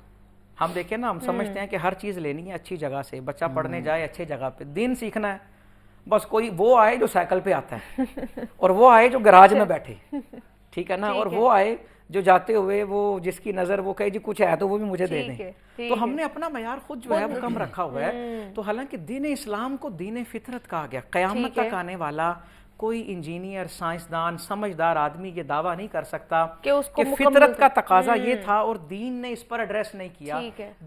ہم دیکھیں نا، ہم سمجھتے ہیں کہ ہر چیز لینی ہے اچھی جگہ سے، بچہ پڑھنے جائے اچھے جگہ پہ، دین سیکھنا ہے، بس کوئی وہ آئے جو سائیکل پہ آتا ہے اور وہ آئے جو گراج میں بیٹھے، ٹھیک ہے نا، اور وہ آئے جو جاتے ہوئے وہ جس کی نظر وہ کہے جی کچھ ہے تو وہ بھی مجھے دے دیں. تو ہم نے اپنا معیار خود جو ہے وہ کم رکھا ہوا ہے. تو حالانکہ دین اسلام کو دین فطرت کہا گیا. قیامت تک آنے والا کوئی انجینئر، سائنسدان، سمجھدار آدمی یہ دعویٰ نہیں کر سکتا کہ فطرت کا تقاضا یہ تھا اور دین نے اس پر ایڈریس نہیں کیا،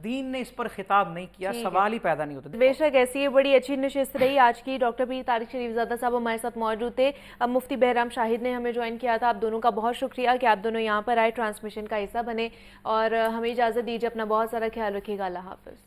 دین نے اس پر خطاب نہیں کیا، سوال ہی پیدا نہیں ہوتا. بے شک ایسی بڑی اچھی نشست رہی آج کی. ڈاکٹر پیر طارق شریف زادہ صاحب ہمارے ساتھ موجود تھے. مفتی بہرام شاہد نے ہمیں جوائن کیا تھا. آپ دونوں کا بہت شکریہ کہ آپ دونوں یہاں پر آئے، ٹرانسمیشن کا حصہ بنے، اور ہمیں اجازت دیجیے. اپنا بہت سارا خیال رکھیے گا. اللہ حافظ.